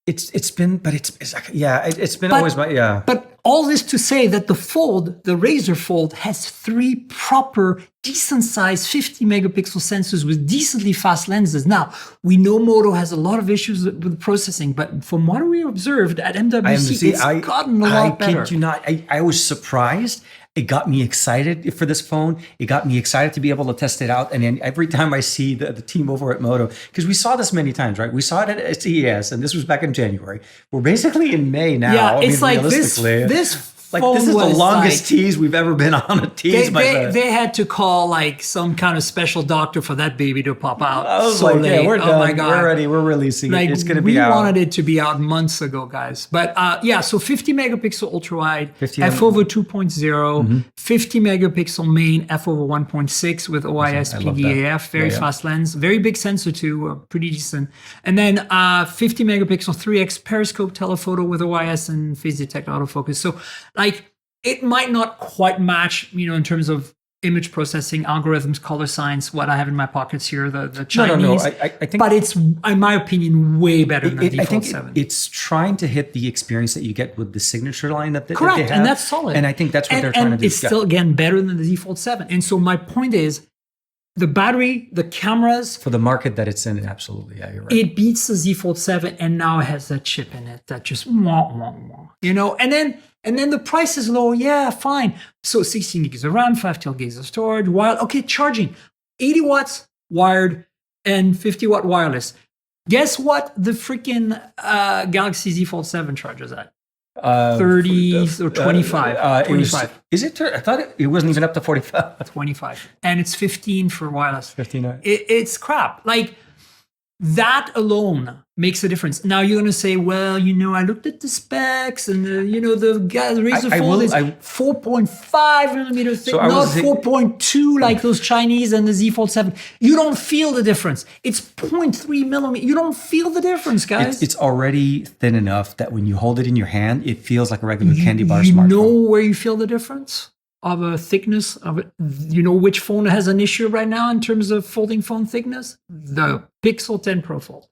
It's been, but it's been always my, yeah. But all this to say that the Razr Fold has 3 proper, decent sized 50 megapixel sensors with decently fast lenses. Now, we know Moto has a lot of issues with processing, but from what we observed at MWC, it's gotten a lot better. I kid you not. I was surprised. It got me excited for this phone. It got me excited to be able to test it out. And then every time I see the team over at Moto, because we saw this many times, right? We saw it at CES, and this was back in January. We're basically in May now. Yeah, it's like realistically. this like this is the longest like, tease we've ever been on a tease. They had to call like some kind of special doctor for that baby to pop out. I was so like, late. yeah, we're done. Oh my God. We're ready. We're releasing like, it. It's going to be out. We wanted it to be out months ago, guys. But yeah, so 50 megapixel ultra wide, f over 2.0, 50 megapixel main, f over 1.6 with OIS PDAF, very fast lens, very big sensor too, pretty decent. And then 50 megapixel 3x periscope telephoto with OIS and phase detect autofocus. So like, it might not quite match, in terms of image processing, algorithms, color science, what I have in my pockets here, the Chinese. No. I think, but it's, in my opinion, way better than the Default 7. It's trying to hit the experience that you get with the signature line that they Correct, have. and that's solid. And I think that's what they're trying to do. And it's still, again, better than the Default 7. And so my point is, the battery, the cameras. For the market that it's in, absolutely. Yeah, you're right. It beats the Z Fold 7, and now it has that chip in it that just, and then the price is low. Yeah, fine. So 16 gigs of RAM, 512 gigs of storage, charging. 80 watts wired and 50 watt wireless. Guess what the freaking Galaxy Z Fold 7 charges at? 30 or 25. 25. Is it? I thought it wasn't even up to 45. 25. And it's 15 for wireless. 15. It's crap. Like, that alone makes a difference. Now you're going to say, well, I looked at the specs and the Razr Fold is 4.5 millimeter thick, not 4.2 like those Chinese and the Z Fold 7. You don't feel the difference. It's 0.3 millimeter. You don't feel the difference, guys. It's already thin enough that when you hold it in your hand, it feels like a regular candy bar smartphone. You know where you feel the difference? Of a thickness of it. You know which phone has an issue right now in terms of folding phone thickness? The Pixel 10 Pro Fold.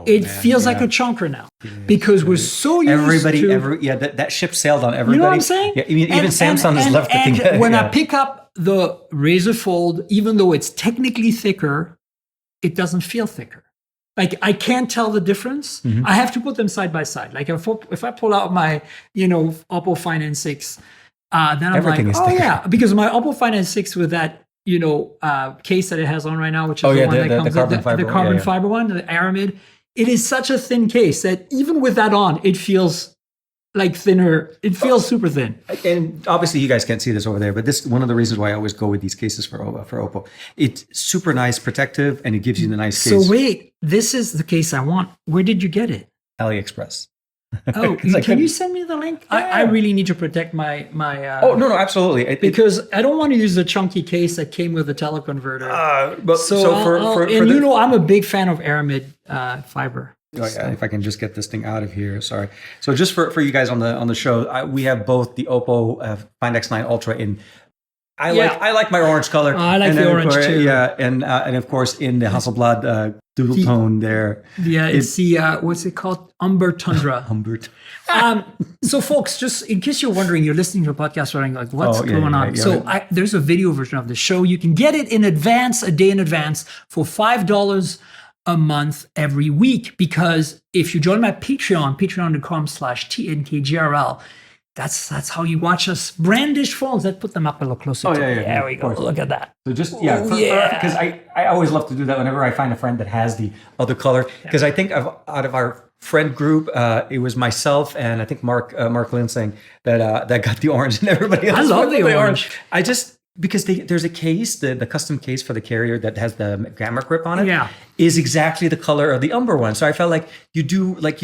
It feels like a chunker now because we're so used to... that ship sailed on everybody. You know what I'm saying? Yeah, even Samsung has left the thing. And when I pick up the Razr Fold, even though it's technically thicker, it doesn't feel thicker. Like, I can't tell the difference. I have to put them side by side. Like, if I pull out my, Oppo Find N6, then I'm everything like, yeah, because my Oppo Find N6 with that, case that it has on right now, which is the one that comes the carbon fiber one, the Aramid. It is such a thin case that even with that on, it feels like thinner. It feels super thin. And obviously, you guys can't see this over there, but this one of the reasons why I always go with these cases for Oppo. It's super nice, protective, and it gives you the nice case. So wait, this is the case I want. Where did you get it? AliExpress. Oh, can you send me the link? Yeah. I really need to protect my. Oh no, absolutely. Because I don't want to use the chunky case that came with the teleconverter. I'm a big fan of Aramid fiber. Oh yeah, if I can just get this thing out of here. Sorry. So just for you guys on the show, we have both the Oppo Find X9 Ultra in. I like my orange color. Oh, I like the orange too. Yeah, and of course in the Hasselblad doodle tone there. Yeah, it's the what's it called? Umber Tundra. So folks, just in case you're wondering, you're listening to a podcast wondering like what's going on. So there's a video version of the show. You can get it in advance, a day in advance, for $5 a month every week. Because if you join my Patreon, patreon.com/TNKGRL, that's how you watch us brandish phones. Let's put them up a little closer. There we go. Look at that. So just because I always love to do that whenever I find a friend that has the other color. Because I think out of our friend group, it was myself and I think Mark Linsing that got the orange, and everybody else. I love the orange. I just because there's a case, the custom case for the carrier that has the camera grip on it. Yeah. Is exactly the color of the Umber one. So I felt like you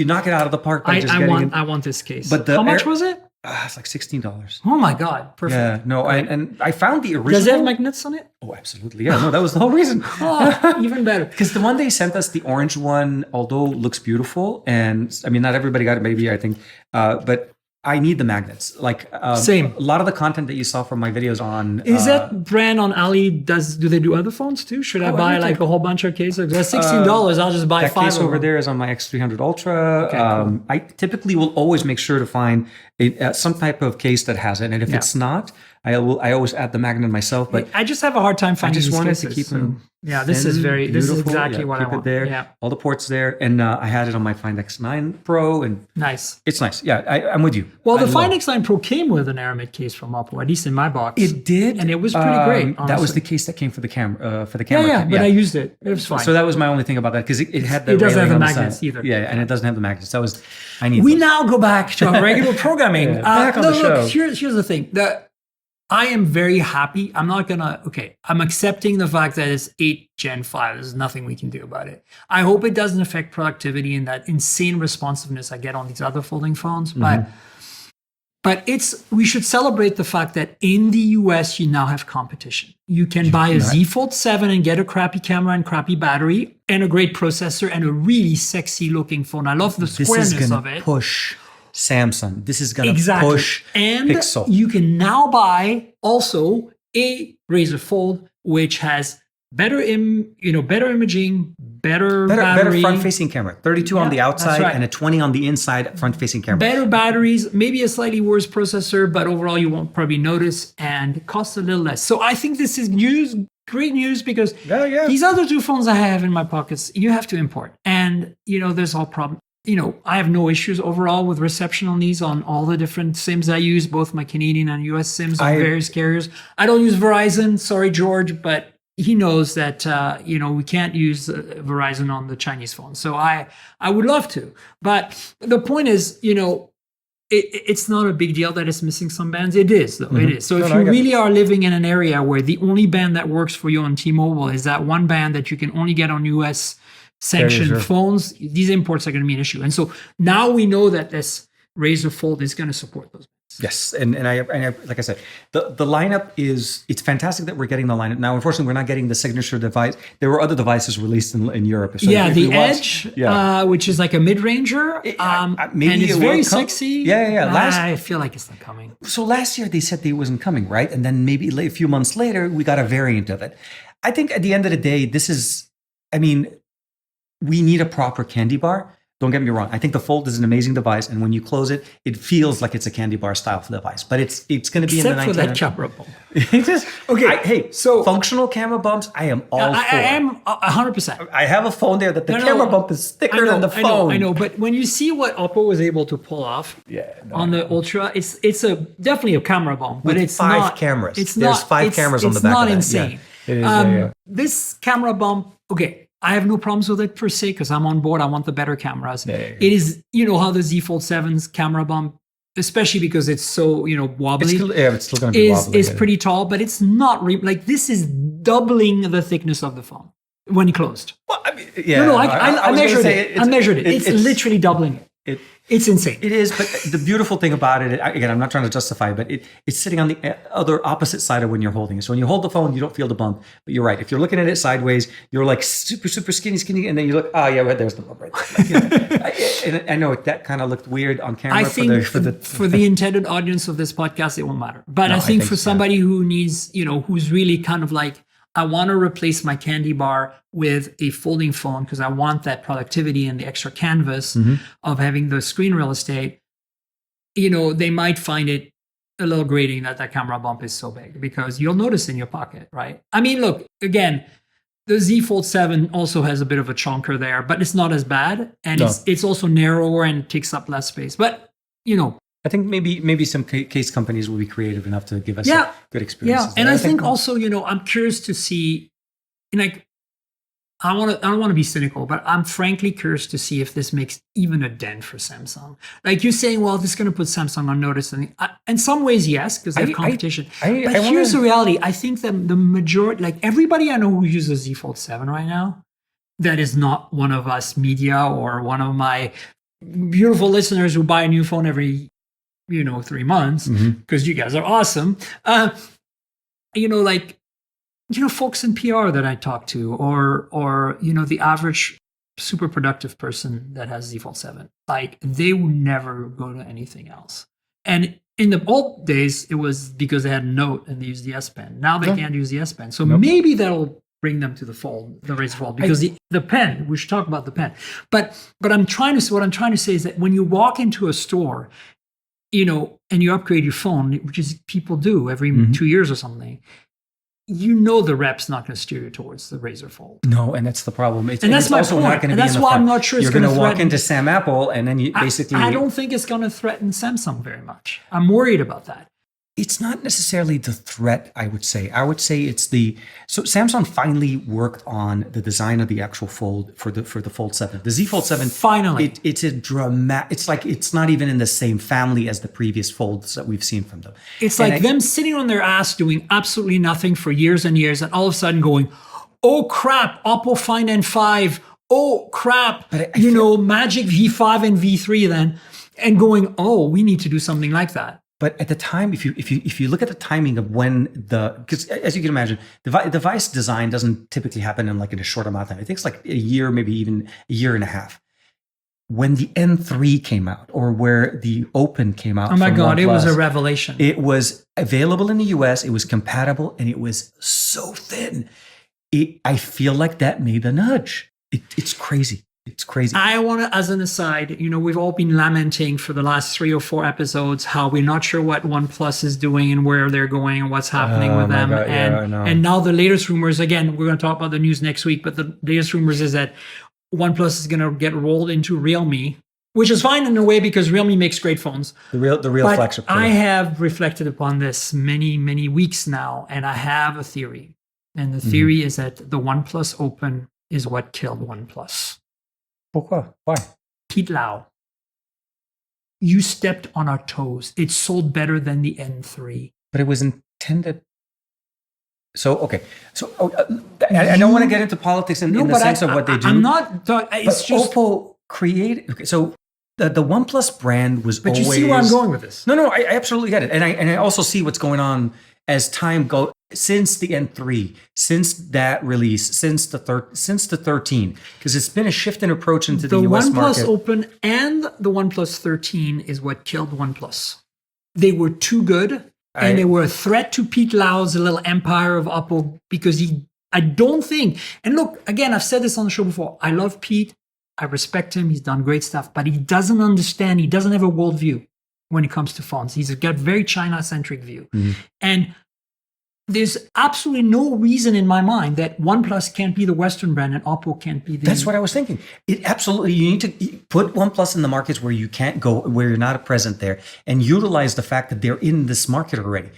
knock it out of the park by I want this case. But how much was it? It's like $16. Oh my God. Perfect. Yeah, no, and I found the original. Does it have magnets on it? Oh, absolutely. Yeah, no, that was the whole reason. Oh, even better. Because the one they sent us, the orange one, although looks beautiful, and I mean, not everybody got it, maybe, I think, but I need the magnets. Like, Same. A lot of the content that you saw from my videos on Is that brand on Ali? Do they do other phones too? Should I buy like a whole bunch of cases? That's $16. I'll just buy that 5 case of over them. there is on my X300 Ultra. Cool. I typically will always make sure to find some type of case that has it, and if it's not, I always add the magnet myself. But I just have a hard time finding. I just these wanted cases, to keep so- them. Yeah, this is thin, this is beautiful. exactly what I keep want. it there. Yeah, All the ports there, and I had it on my Find X9 Pro, and nice. it's nice. Yeah, I'm with you. Well, the I Find love- X9 Pro came with an Aramid case from Oppo, at least in my box. It did, and it was pretty great. That was honestly. the case that came for the camera. Yeah, but I used it. It was fine. So that was my only thing about that, because it had the It doesn't have railing the on the magnets side. either. Yeah, and it doesn't have the magnets. That was I need. We those. now go back to our regular programming. Back on the show. Look, here's the thing. I am very happy. I'm not gonna. Okay, I'm accepting the fact that it's 8 Gen 5. There's nothing we can do about it. I hope it doesn't affect productivity and that insane responsiveness I get on these other folding phones. But we should celebrate the fact that in the US you now have competition. You can buy a Z Fold 7 and get a crappy camera and crappy battery and a great processor and a really sexy looking phone. I love the squareness of it. Push Samsung. This is going to Exactly. push And Pixel. you can now buy also a Razr Fold, which has better imaging, better battery, front-facing camera. 32 on the outside right. and a 20 on the inside front-facing camera. better batteries, maybe a slightly worse processor, but overall you won't probably notice, and it costs a little less. So I think this is great news, because these other 2 phones I have in my pockets, you have to import. And, there's all problem. I have no issues overall with reception on these on all the different SIMs I use, both my Canadian and US SIMs on various carriers. I don't use Verizon. Sorry, George, but he knows that, we can't use Verizon on the Chinese phone. So I would love to. But the point is, it's not a big deal that it's missing some bands. It is, though. It is. So if you really are living in an area where the only band that works for you on T-Mobile is that one band that you can only get on US sanctioned phones, these imports are going to be an issue. And so now we know that this Razr Fold is going to support those. Yes, and I like I said, the lineup it's fantastic that we're getting the lineup now. Unfortunately, we're not getting the signature device. There were other devices released in Europe. So the Edge, which is like a mid-ranger, maybe and it's very sexy. I feel like it's not coming. So last year they said they wasn't coming, right? And then maybe a few months later we got a variant of it. I think at the end of the day, we need a proper candy bar. Don't get me wrong. I think the Fold is an amazing device, and when you close it, it feels like it's a candy bar style device. But it's going to be Except in the for that camera bump. Okay. So functional camera bumps, I am all for. I am 100%. I have a phone there that the camera bump is thicker than the phone. I know. But when you see what Oppo was able to pull off on the Ultra, it's definitely a camera bump, but it's 5 not cameras. It's There's not 5 cameras on the back. It's not of that. insane. Yeah. It is. This camera bump, okay. I have no problems with it per se, because I'm on board. I want the better cameras. It is, how the Z Fold 7's camera bump, especially because it's so, wobbly. It's still going to be wobbly. Is pretty tall, but it's not like this is doubling the thickness of the phone when closed. Well, I mean, I measured it. I measured it. It's literally doubling it. It's insane. It is, but the beautiful thing about it, again, I'm not trying to justify it, but it's sitting on the other opposite side of when you're holding it. So when you hold the phone, you don't feel the bump. But you're right. If you're looking at it sideways, you're like super, super skinny, and then you look, there's the bump right there. And I know that kind of looked weird on camera. I think for the intended audience of this podcast, it won't matter. But I think for somebody who needs, who's really kind of like, I want to replace my candy bar with a folding phone because I want that productivity and the extra canvas of having the screen real estate. They might find it a little grating that camera bump is so big, because you'll notice in your pocket, right? I mean, look, again, the Z Fold 7 also has a bit of a chonker there, but it's not as bad. And it's also narrower and takes up less space. But, I think maybe some case companies will be creative enough to give us good experiences. Yeah, and I think also, I'm curious to see, like, I don't want to be cynical, but I'm frankly curious to see if this makes even a dent for Samsung. Like you're saying, well, this is going to put Samsung on notice. And in some ways, yes, because they have competition. But here's the reality. I think that the majority, like everybody I know who uses Z Fold 7 right now, that is not one of us media or one of my beautiful listeners who buy a new phone every 3 months because you guys are awesome. Folks in PR that I talk to, or the average super productive person that has Z Fold 7, like they would never go to anything else. And in the old days, it was because they had a Note and they used the S Pen. Now they can't use the S Pen. So maybe that'll bring them to the Razr Fold, because the pen, we should talk about the pen. But what I'm trying to say is that when you walk into a store, and you upgrade your phone, which is people do every 2 years or something, the rep's not going to steer you towards the Razr Fold. No, and that's the problem. And that's my also point. not going to be that's in the why front. I'm not sure it's You're going to walk threaten. into Sam Apple, and then you basically. I don't think it's going to threaten Samsung very much. I'm worried about that. It's not necessarily the threat, I would say. I would say it's so Samsung finally worked on the design of the actual Fold for the Fold 7. The Z Fold 7, finally. It's a dramatic, it's like it's not even in the same family as the previous Folds that we've seen from them. It's like them sitting on their ass doing absolutely nothing for years and years, and all of a sudden going, oh crap, Oppo Find N5, oh crap, Magic V5 and V3 then, and going, oh, we need to do something like that. But at the time, if you look at the timing of when because as you can imagine, the device design doesn't typically happen in a short amount of time. It takes like a year, maybe even a year and a half. When the N3 came out, or where the Open came out, oh my God, OnePlus, it was a revelation. It was available in the US, it was compatible, and it was so thin. I feel like that made a nudge. It's crazy. It's crazy. I want to, as an aside, we've all been lamenting for the last 3 or 4 episodes how we're not sure what OnePlus is doing and where they're going and what's happening with them. God, and now the latest rumors, again, we're going to talk about the news next week, but the latest rumors is that OnePlus is going to get rolled into Realme, which is fine in a way because Realme makes great phones. The real flagship. I have reflected upon this many, many weeks now, and I have a theory. And the theory is that the OnePlus Open is what killed OnePlus. Pourquoi? Why? Pete Lau, you stepped on our toes. It sold better than the N3. But it was intended. So, okay. So, I don't want to get into politics in the sense of what they do. I'm not. It's just Oppo created. Okay, so the OnePlus brand was always. But you see where I'm going with this. No, I absolutely get it, and I also see what's going on as time goes. Since the N3, since that release, since the 13, because it's been a shift in approach into the US market. The OnePlus Open and the OnePlus 13 is what killed OnePlus. They were too good, and they were a threat to Pete Lau's little empire of Oppo, because I don't think, and look, again, I've said this on the show before, I love Pete, I respect him, he's done great stuff, but he doesn't understand, he doesn't have a worldview when it comes to phones. He's got a very China-centric view. And there's absolutely no reason in my mind that OnePlus can't be the Western brand and Oppo can't be the. That's what I was thinking. It absolutely, you need to put OnePlus in the markets where you can't go, where you're not present there, and utilize the fact that they're in this market already.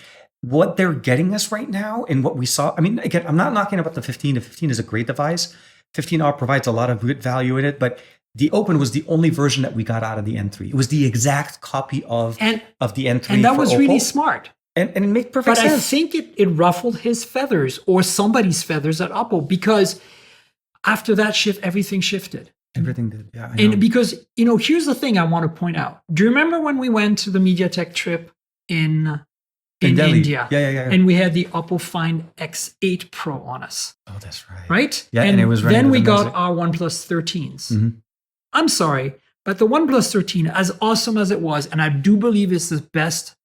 What they're getting us right now, and what we saw. I mean, again, I'm not knocking about the 15. The 15 is a great device. 15R provides a lot of good value in it, but the Open was the only version that we got out of the N3. It was the exact copy of the N3, and that was Oppo. really smart. And it made perfect sense. But I think it ruffled his feathers, or somebody's feathers at Oppo, because after that shift, everything shifted. Everything did, yeah. And because, here's the thing I want to point out. Do you remember when we went to the MediaTek trip in India? Yeah. And we had the Oppo Find X8 Pro on us. Oh, that's right. Right? Yeah, and it was running then we with got music. our OnePlus 13s. I'm sorry, but the OnePlus 13, as awesome as it was, and I do believe it's the best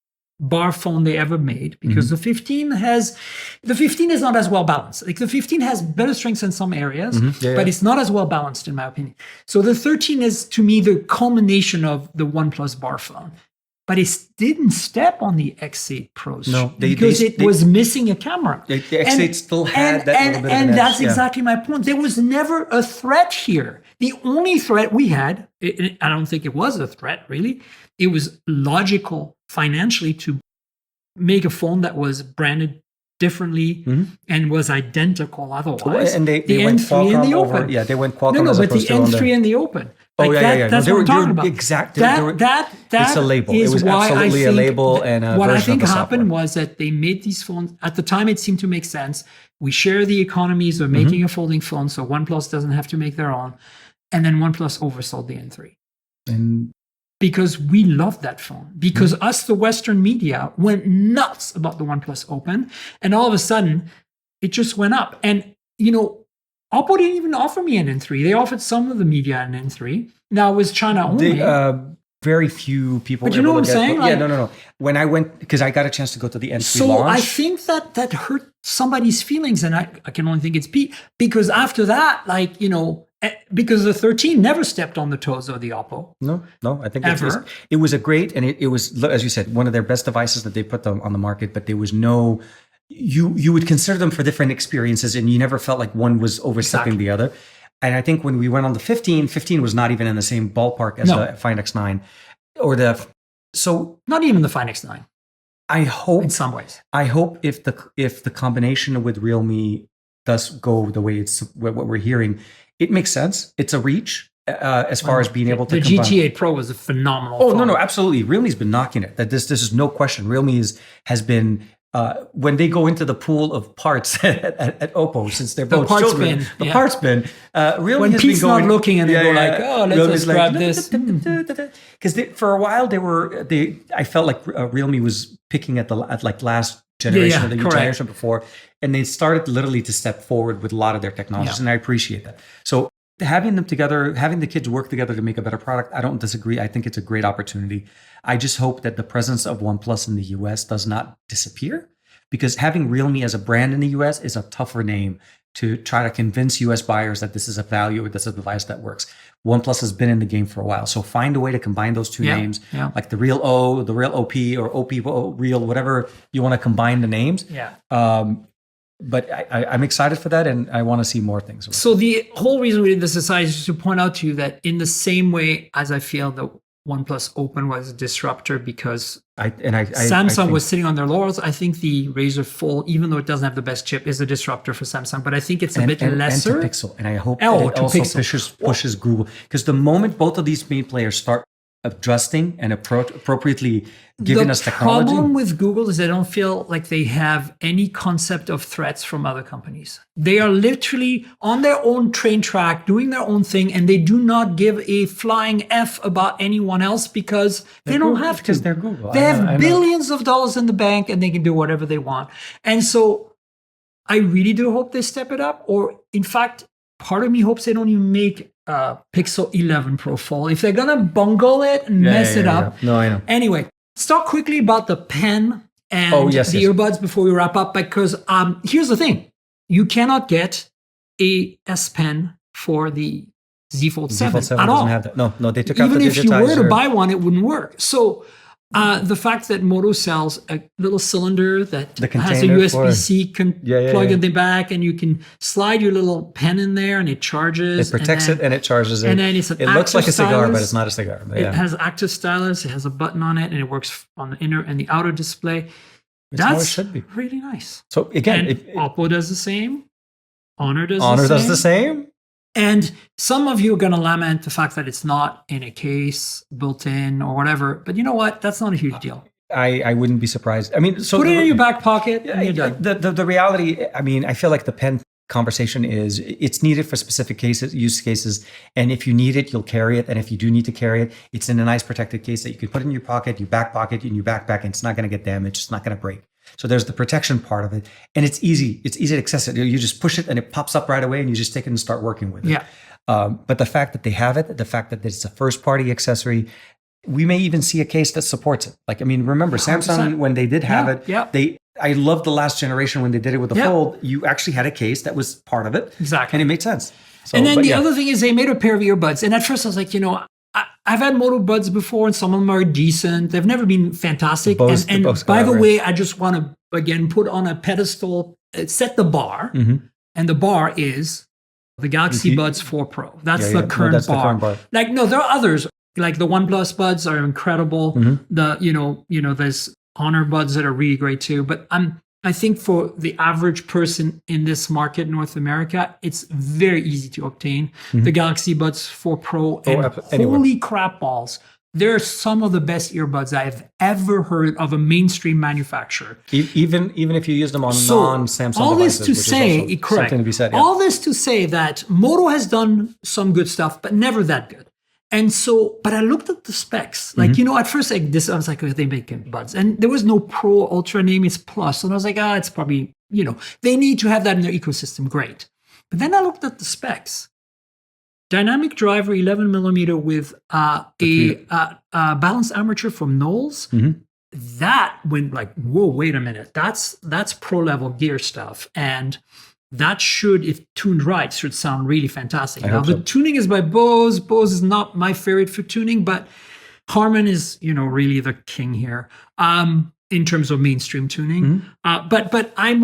bar phone they ever made, because the 15 is not as well balanced. Like the 15 has better strengths in some areas, but it's not as well balanced in my opinion. So the 13 is to me the culmination of the OnePlus bar phone. But it didn't step on the X8 Pros because it was missing a camera. The X8 still had that little bit of an edge. That's exactly my point. There was never a threat here. The only threat we had, I don't think it was a threat really. It was logical financially to make a phone that was branded differently and was identical otherwise. And they N3 went Qualcomm and the over. Open. Yeah, they went Qualcomm. No, but the N3 and the Open. That's what I'm talking about. Exactly. It's a label. It was absolutely a label and a what version I think of the happened software. was that they made these phones. At the time, it seemed to make sense. We share the economies of making a folding phone, so OnePlus doesn't have to make their own. And then OnePlus oversold the N3. And because we loved that phone. Because us, the Western media, went nuts about the OnePlus Open. And all of a sudden, it just went up. And, Oppo didn't even offer me an N3. They offered some of the media an N3. Now, it was China only. Very few people. But you know what I'm saying? No. When I went, because I got a chance to go to the N3 so launch. I think that hurt somebody's feelings, and I can only think it's Pete, because after that, because the 13 never stepped on the toes of the Oppo. No, I think it was a great, and it was, as you said, one of their best devices that they put on the market, but there was no, you would consider them for different experiences, and you never felt like one was overstepping the other. And I think when we went on the 15 was not even in the same ballpark as the Find X9 not even the Find X9. I hope in some ways. I hope if the combination with Realme does go the way it's what we're hearing, it makes sense. It's a reach as far as being able to combine. The GT8 Pro was a phenomenal phone. No, absolutely. Realme's been knocking it. That this is no question. Realme has been when they go into the pool of parts at Oppo, since they're both children, parts bin. Realme when has Pete's been going, not looking and they go like, oh, let's grab this. Because for a while I felt like Realme was picking at last generation or the generation before, and they started literally to step forward with a lot of their technologies, and I appreciate that. So having them together, having the kids work together to make a better product, I don't disagree. I think it's a great opportunity. I just hope that the presence of OnePlus in the US does not disappear, because having Realme as a brand in the US is a tougher name to try to convince US buyers that this is a value or this is a device that works. OnePlus has been in the game for a while. So find a way to combine those two names, like the Real O, the Real OP, or OP Real, whatever you want to combine the names. But I'm excited for that, and I want to see more things. So the whole reason we did this aside is to point out to you that in the same way as I feel that OnePlus Open was a disruptor because Samsung was sitting on their laurels, I think the Razr Fold, even though it doesn't have the best chip, is a disruptor for Samsung. But I think it's a bit lesser. And to Pixel, and I hope it also pushes Google, because the moment both of these main players start adjusting and appropriately giving us technology. The problem with Google is I don't feel like they have any concept of threats from other companies. They are literally on their own train track, doing their own thing, and they do not give a flying F about anyone else because they don't have to. Because they're Google. They have billions of dollars in the bank and they can do whatever they want. And so I really do hope they step it up. Or in fact, part of me hopes they don't even make Pixel 11 Pro Fold. If they're going to bungle it and mess it up. No, I know. Anyway, let's talk quickly about the pen and earbuds before we wrap up, because here's the thing. You cannot get a S Pen for the Z Fold 7 at all. Have that. No, they took out the digitizer. Even if you were to buy one, it wouldn't work. So the fact that Moto sells a little cylinder that has a USB-C plug in the back, and you can slide your little pen in there and it charges. It protects it and it charges it. And then it looks like a cigar, but it's not a cigar. It has active stylus. It has a button on it, and it works on the inner and the outer display. That's should be really nice. So again, Oppo does the same. Honor does the same. And some of you are going to lament the fact that it's not in a case, built in, or whatever. But you know what? That's not a huge deal. I wouldn't be surprised. I mean, so put it in your back pocket. The reality, I mean, I feel like the pen conversation is it's needed for specific use cases. And if you need it, you'll carry it. And if you do need to carry it, it's in a nice protected case that you can put in your pocket, your back pocket, in your backpack, and it's not going to get damaged. It's not going to break. So there's the protection part of it, and it's easy. It's easy to access it. You just push it, and it pops up right away, and you just take it and start working with it. Yeah. But the fact that they have it, the fact that it's a first-party accessory, we may even see a case that supports it. Like, I mean, remember 100%. Samsung, when they did have it, I love the last generation when they did it with the Fold. You actually had a case that was part of it, exactly, and it made sense. So, and then the other thing is they made a pair of earbuds, and at first I was like, I've had Moto Buds before, and some of them are decent. They've never been fantastic. Bose by the way, I just want to, again, put on a pedestal, set the bar. Mm-hmm. And the bar is the Galaxy Buds 4 Pro. That's the current bar. Like, no, there are others. Like the OnePlus Buds are incredible. Mm-hmm. There's Honor Buds that are really great too. But I think for the average person in this market, North America, it's very easy to obtain. Mm-hmm. The Galaxy Buds 4 Pro, and holy crap balls, they're some of the best earbuds I've ever heard of a mainstream manufacturer. Even if you use them on non-Samsung all devices, this to say, correct. Something to be said. Yeah. All this to say that Moto has done some good stuff, but never that good. And so, but I looked at the specs. Like, at first, like this, I was like, oh, they make buds. And there was no Pro Ultra name, it's Plus. And I was like, it's probably, they need to have that in their ecosystem. Great. But then I looked at the specs. Dynamic driver, 11 millimeter with a balanced armature from Knowles. That went like, whoa, wait a minute. That's pro level gear stuff. And that should, if tuned right, should sound really fantastic. Now, the tuning is by Bose. Bose is not my favorite for tuning, but Harman is, really the king here. In terms of mainstream tuning, but I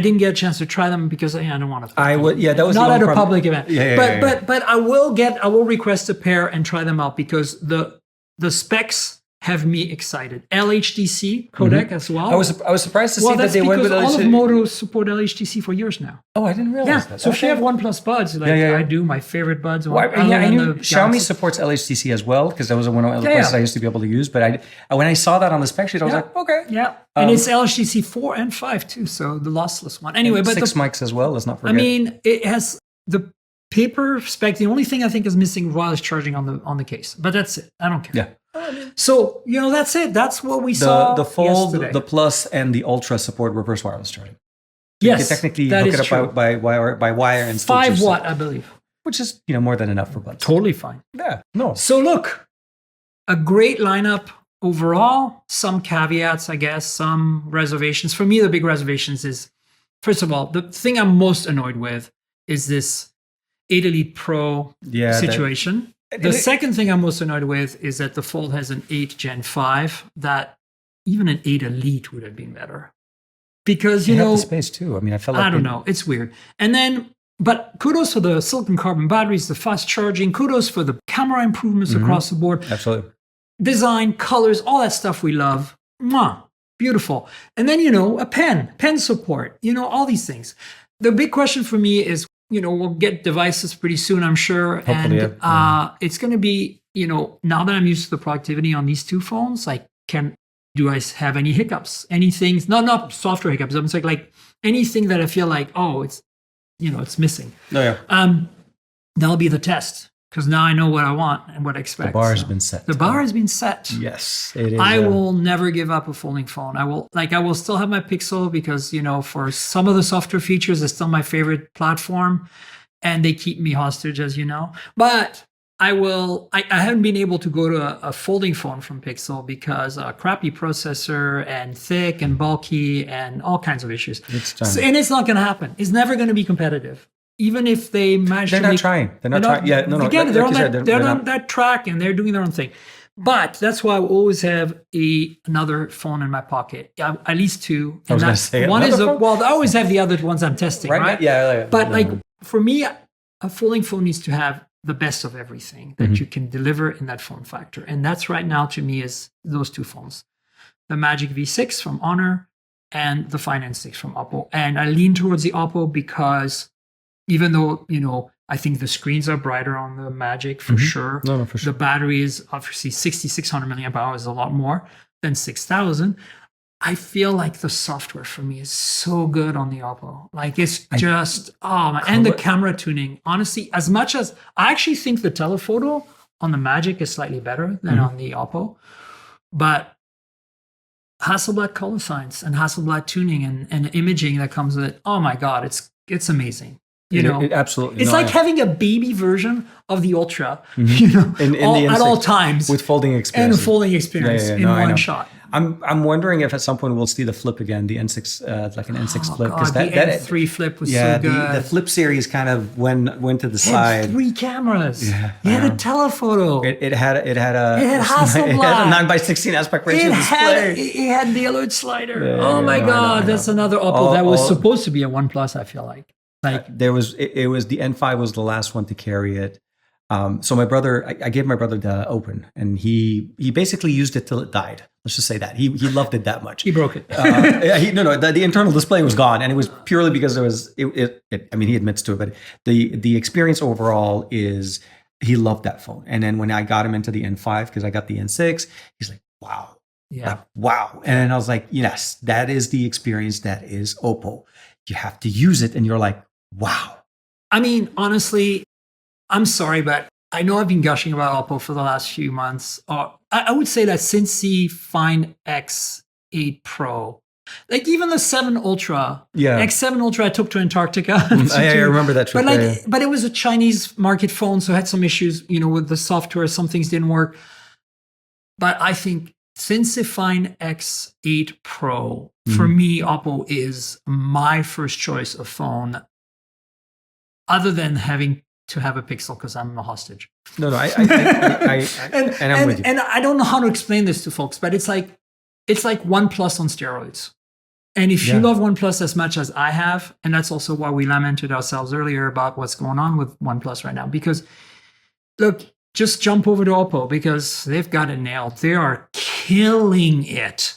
didn't get a chance to try them because I don't want to. That was not at a public event. But I will request a pair and try them out because the specs have me excited. LHDC codec as well. I was surprised to see that they went with all of Moto support LHDC for years now. Oh, I didn't realize that. So if you have OnePlus buds, I do, my favorite buds. I knew Xiaomi supports LHDC as well because that was one of the places I used to be able to use. But when I saw that on the spec sheet, I was like, okay. Yeah. And it's LHDC 4 and 5 too, so the lossless one. Anyway, but 6 mics as well, let's not forget. I mean, it has the paper spec. The only thing I think is missing wireless charging on the case. But that's it. I don't care. Yeah. So, that's it. That's what we saw. The Fold, yesterday. the Plus, and the Ultra support reverse wireless charging. Yes, you can technically hook it up by wire and still 5 watt, I believe. Which is more than enough for buds. Totally fine. Yeah. No. So look, a great lineup overall. Some caveats, I guess, some reservations. For me, the big reservations is, first of all, the thing I'm most annoyed with is this 8 Elite Pro situation. The second thing I'm most annoyed with is that the Fold has an 8 Gen 5 that even an 8 Elite would have been better. Because, have the space too. I mean, I felt like... I don't know. It's weird. And then, but kudos for the silicon carbon batteries, the fast charging. Kudos for the camera improvements across the board. Absolutely. Design, colors, all that stuff we love. Mwah, beautiful. And then, a pen support, all these things. The big question for me is, we'll get devices pretty soon, I'm sure. Hopefully, and it's going to be, now that I'm used to the productivity on these two phones, do I have any hiccups? Anything, not software hiccups. I'm saying like anything that I feel like, it's missing. Oh, yeah. That'll be the test. Because now I know what I want and what I expect. The bar has been set. The bar has been set. Yes, it is. I will never give up a folding phone. I will still have my Pixel because, for some of the software features, it's still my favorite platform. And they keep me hostage, as you know. But I haven't been able to go to a folding phone from Pixel because a crappy processor and thick and bulky and all kinds of issues. And it's not going to happen. It's never going to be competitive. Even if they manage They're not trying. They're not trying. Yeah, no. Again, they're on that track and they're doing their own thing. But that's why I always have another phone in my pocket, at least 2. And one is I always have the other ones I'm testing, right? Yeah. But for me, a folding phone needs to have the best of everything that you can deliver in that form factor. And that's right now to me is those 2 phones. The Magic V6 from Honor and the Find N6 from Oppo. And I lean towards the Oppo because even though, I think the screens are brighter on the Magic for sure. No, for sure. The battery is obviously 6,600 milliamp hours, a lot more than 6,000. I feel like the software for me is so good on the Oppo. It's just, and the camera tuning. Honestly, as much as I actually think the telephoto on the Magic is slightly better than on the Oppo, but Hasselblad color science and Hasselblad tuning and imaging that comes with it. Oh my God, it's amazing. It absolutely. It's like having a baby version of the Ultra, at all times with folding experience and a folding experience in one shot. I'm wondering if at some point we'll see the flip again, the N6, like an N6 flip, because that N3 flip was so good. The flip series kind of went to the side. It had 3 cameras. Yeah, it had a telephoto. It had a Hasselblad. It had a 9:16 aspect ratio display. It had the alert slider. My God, that's another Oppo that was supposed to be a OnePlus. I feel like. There was it was the N5 was the last one to carry it. So my brother, I gave my brother the Open, and he basically used it till it died. Let's just say that he loved it that much. He broke it. The internal display was gone, and it was purely because there was I mean, he admits to it, but the experience overall is he loved that phone. And then when I got him into the N5 because I got the N6, he's like, wow. Yeah. Wow. And I was like, yes, that is the experience that is Oppo. You have to use it, and you're like, wow. I mean, honestly, I'm sorry, but I know I've been gushing about Oppo for the last few months. I would say that since the Find X8 Pro, like even the 7 Ultra, Yeah. X7 Ultra, I took to Antarctica. I remember that trip. But it was a Chinese market phone, so it had some issues, with the software. Some things didn't work. But I think since the Find X8 Pro, for me, Oppo is my first choice of phone, other than having to have a Pixel because I'm a hostage. No, and I'm with you. And I don't know how to explain this to folks, but it's like OnePlus on steroids. And if you love OnePlus as much as I have, and that's also why we lamented ourselves earlier about what's going on with OnePlus right now, because look, just jump over to Oppo because they've got it nailed. They are killing it.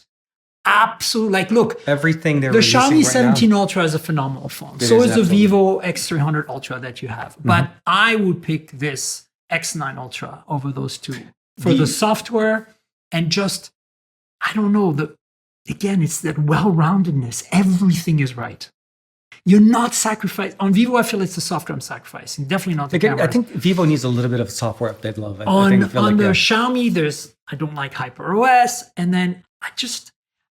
Absolutely. Like, look, everything they're the releasing Xiaomi right 17 now. Ultra is a phenomenal phone. It So is is the absolutely. Vivo X300 Ultra that you have. But I would pick this X9 Ultra over those two for the software and just, I don't know, again, it's that well-roundedness. Everything is right. You're not sacrificing. On Vivo, I feel it's the software I'm sacrificing. Definitely not the camera. I think Vivo needs a little bit of software update, love. On the Xiaomi, I don't like HyperOS. And then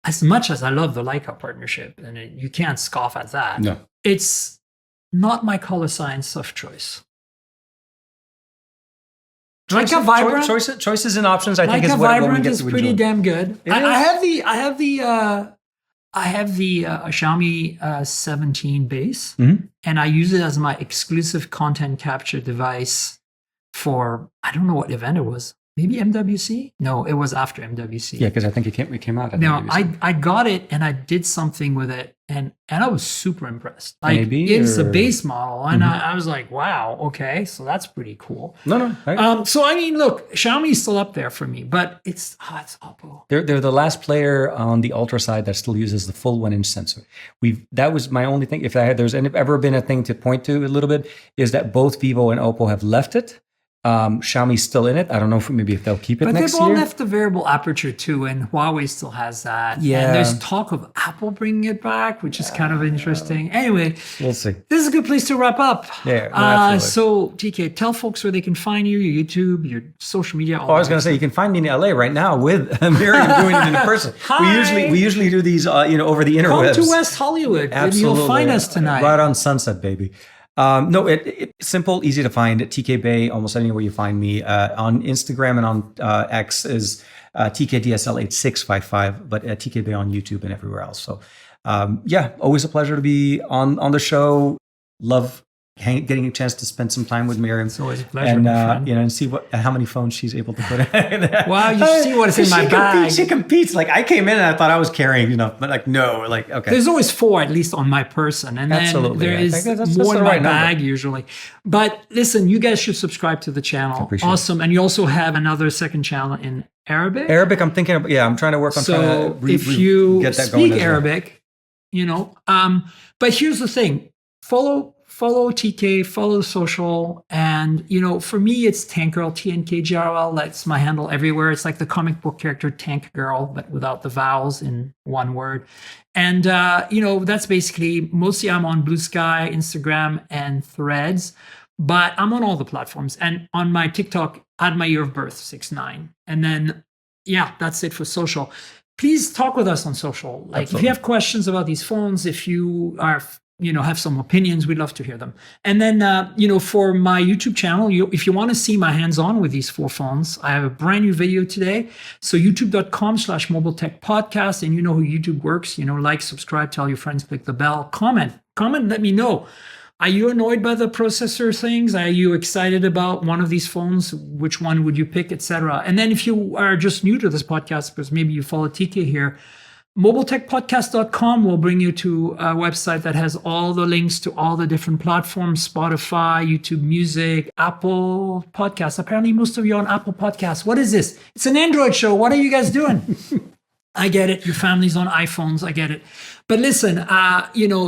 as much as I love the Leica partnership, and you can't scoff at that, No. it's not my color science of choice. Leica Vibrant, choices and options, I think, is Leica what we Vibrant get is to pretty enjoy. damn good. It I is. have the Xiaomi 17 base, Mhm. and I use it as my exclusive content capture device for, I don't know what event it was. Maybe MWC? No, it was after MWC. Yeah, because I think it came out. No, I got it and I did something with it, and I was super impressed. Like, Maybe, it's a or- base model, and I was like, wow, okay, so that's pretty cool. No. So I mean, look, Xiaomi's still up there for me, but it's Oppo. They're the last player on the Ultra side that still uses the full 1-inch sensor. That was my only thing. If there's ever been a thing to point to a little bit, is that both Vivo and Oppo have left it. Xiaomi's still in it. I don't know if they'll keep it But next they've all year. left the variable aperture too, and Huawei still has that. Yeah. And there's talk of Apple bringing it back, which is kind of interesting. Anyway, We'll see. this is a good place to wrap up. Yeah, no, absolutely. So, TK, tell folks where they can find you, your YouTube, your social media. I was going to say, you can find me in LA right now with Miriam doing it in person. Hi. We usually do these, over the interwebs. Come to West Hollywood, and you'll find us tonight. Right on Sunset, baby. No, it's simple, easy to find. TK Bay, almost anywhere you find me. On Instagram and on X is TKDSL8655, but TK Bay on YouTube and everywhere else. So, always a pleasure to be on the show. Love getting a chance to spend some time with Miriam. It's always a pleasure, and my friend. and see how many phones she's able to put in. Wow, you see what is in my bag. She competes. Like, I came in and I thought I was carrying, but like, no, like, okay. There's always 4 at least on my person, and then Absolutely, there yeah. is I think that's more the in my right number. bag usually. But listen, you guys should subscribe to the channel. Appreciate it. Awesome, and you also have another second channel in Arabic. Arabic, I'm thinking of, I'm trying to work on So trying to if you get that going speak as well. Arabic, but here's the thing: follow TK, follow the social, and for me it's Tank Girl, TNKGRL. That's my handle everywhere. It's like the comic book character Tank Girl, but without the vowels in one word. And that's basically, mostly I'm on Blue Sky, Instagram, and Threads, but I'm on all the platforms. And on my TikTok, add my year of birth, 6'9", and then that's it for social. Please talk with us on social. Like, Absolutely. if you have questions about these phones, if you are, have some opinions, we'd love to hear them. And then, for my YouTube channel, if you want to see my hands-on with these 4 phones, I have a brand new video today. So youtube.com/mobiletechpodcast, and you know how YouTube works. Like, subscribe, tell your friends, click the bell, comment, let me know. Are you annoyed by the processor things? Are you excited about one of these phones? Which one would you pick, etc.? And then if you are just new to this podcast, because maybe you follow TK here, mobiletechpodcast.com will bring you to a website that has all the links to all the different platforms: Spotify, YouTube Music, Apple Podcasts. Apparently most of you are on Apple Podcasts. What is this? It's an Android show. What are you guys doing? I get it. Your family's on iPhones. I get it. But listen,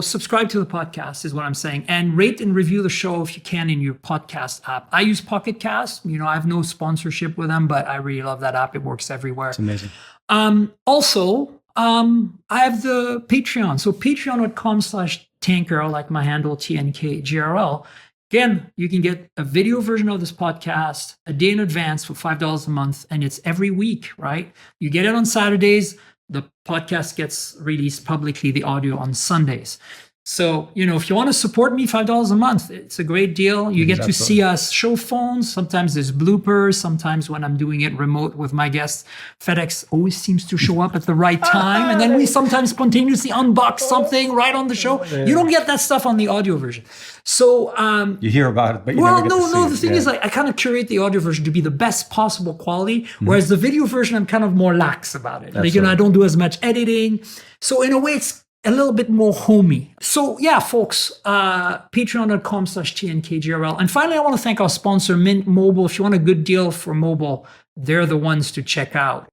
subscribe to the podcast is what I'm saying. And rate and review the show if you can in your podcast app. I use Pocket Cast. I have no sponsorship with them, but I really love that app. It works everywhere. It's amazing. Also, I have the Patreon. So patreon.com/tanker, like my handle, TNKGRL. Again, you can get a video version of this podcast a day in advance for $5 a month, and it's every week, right? You get it on Saturdays. The podcast gets released publicly, the audio on Sundays. So, if you want to support me, $5 a month, it's a great deal. You get to see us show phones. Sometimes there's bloopers. Sometimes when I'm doing it remote with my guests, FedEx always seems to show up at the right time. And then we sometimes spontaneously unbox something right on the show. You don't get that stuff on the audio version. So, you hear about it, but you well, never get to see no. it. The thing is, I kind of curate the audio version to be the best possible quality, whereas the video version, I'm kind of more lax about it. Like, I don't do as much editing. So in a way, it's a little bit more homey. So yeah, folks, patreon.com/TNKGRL. And finally, I want to thank our sponsor, Mint Mobile. If you want a good deal for mobile, they're the ones to check out.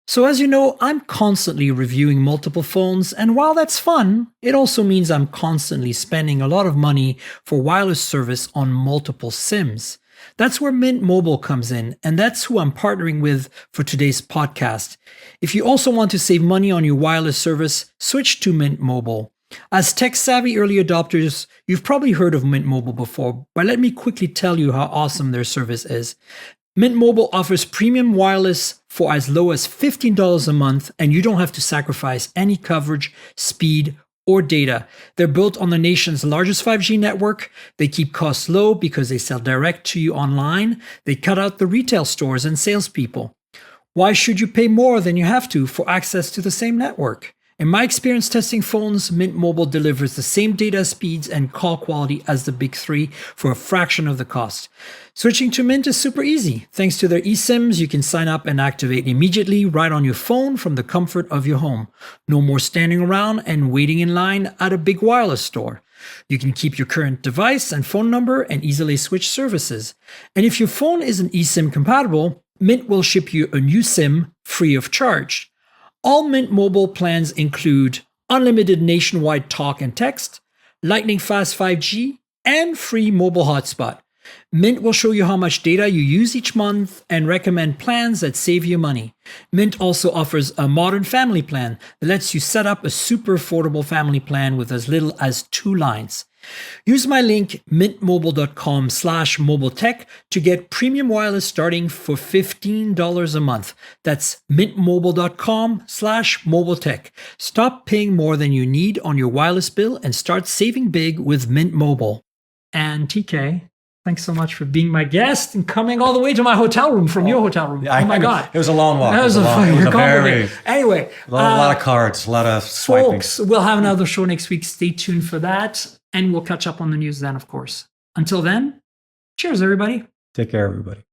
So as you know, I'm constantly reviewing multiple phones, and while that's fun, it also means I'm constantly spending a lot of money for wireless service on multiple SIMs. That's where Mint Mobile comes in, and that's who I'm partnering with for today's podcast. If you also want to save money on your wireless service, switch to Mint Mobile. As tech-savvy early adopters, you've probably heard of Mint Mobile before, but let me quickly tell you how awesome their service is. Mint Mobile offers premium wireless for as low as $15 a month, and you don't have to sacrifice any coverage, speed, or data. They're built on the nation's largest 5G network. They keep costs low because they sell direct to you online. They cut out the retail stores and salespeople. Why should you pay more than you have to for access to the same network? In my experience testing phones, Mint Mobile delivers the same data speeds and call quality as the big three for a fraction of the cost. Switching to Mint is super easy. Thanks to their eSIMs, you can sign up and activate immediately right on your phone from the comfort of your home. No more standing around and waiting in line at a big wireless store. You can keep your current device and phone number and easily switch services. And if your phone isn't eSIM compatible, Mint will ship you a new SIM free of charge. All Mint Mobile plans include unlimited nationwide talk and text, lightning fast 5G, and free mobile hotspot. Mint will show you how much data you use each month and recommend plans that save you money. Mint also offers a modern family plan that lets you set up a super affordable family plan with as little as 2 lines. Use my link mintmobile.com/mobiletech to get premium wireless starting for $15 a month. That's mintmobile.com/mobiletech. Stop paying more than you need on your wireless bill and start saving big with Mint Mobile. And TK, thanks so much for being my guest and coming all the way to my hotel room from your hotel room. Oh my God. It was a long walk. That was a very... Anyway. A lot of cards, a lot of swiping. Folks, we'll have another show next week. Stay tuned for that. And we'll catch up on the news then, of course. Until then, cheers, everybody. Take care, everybody.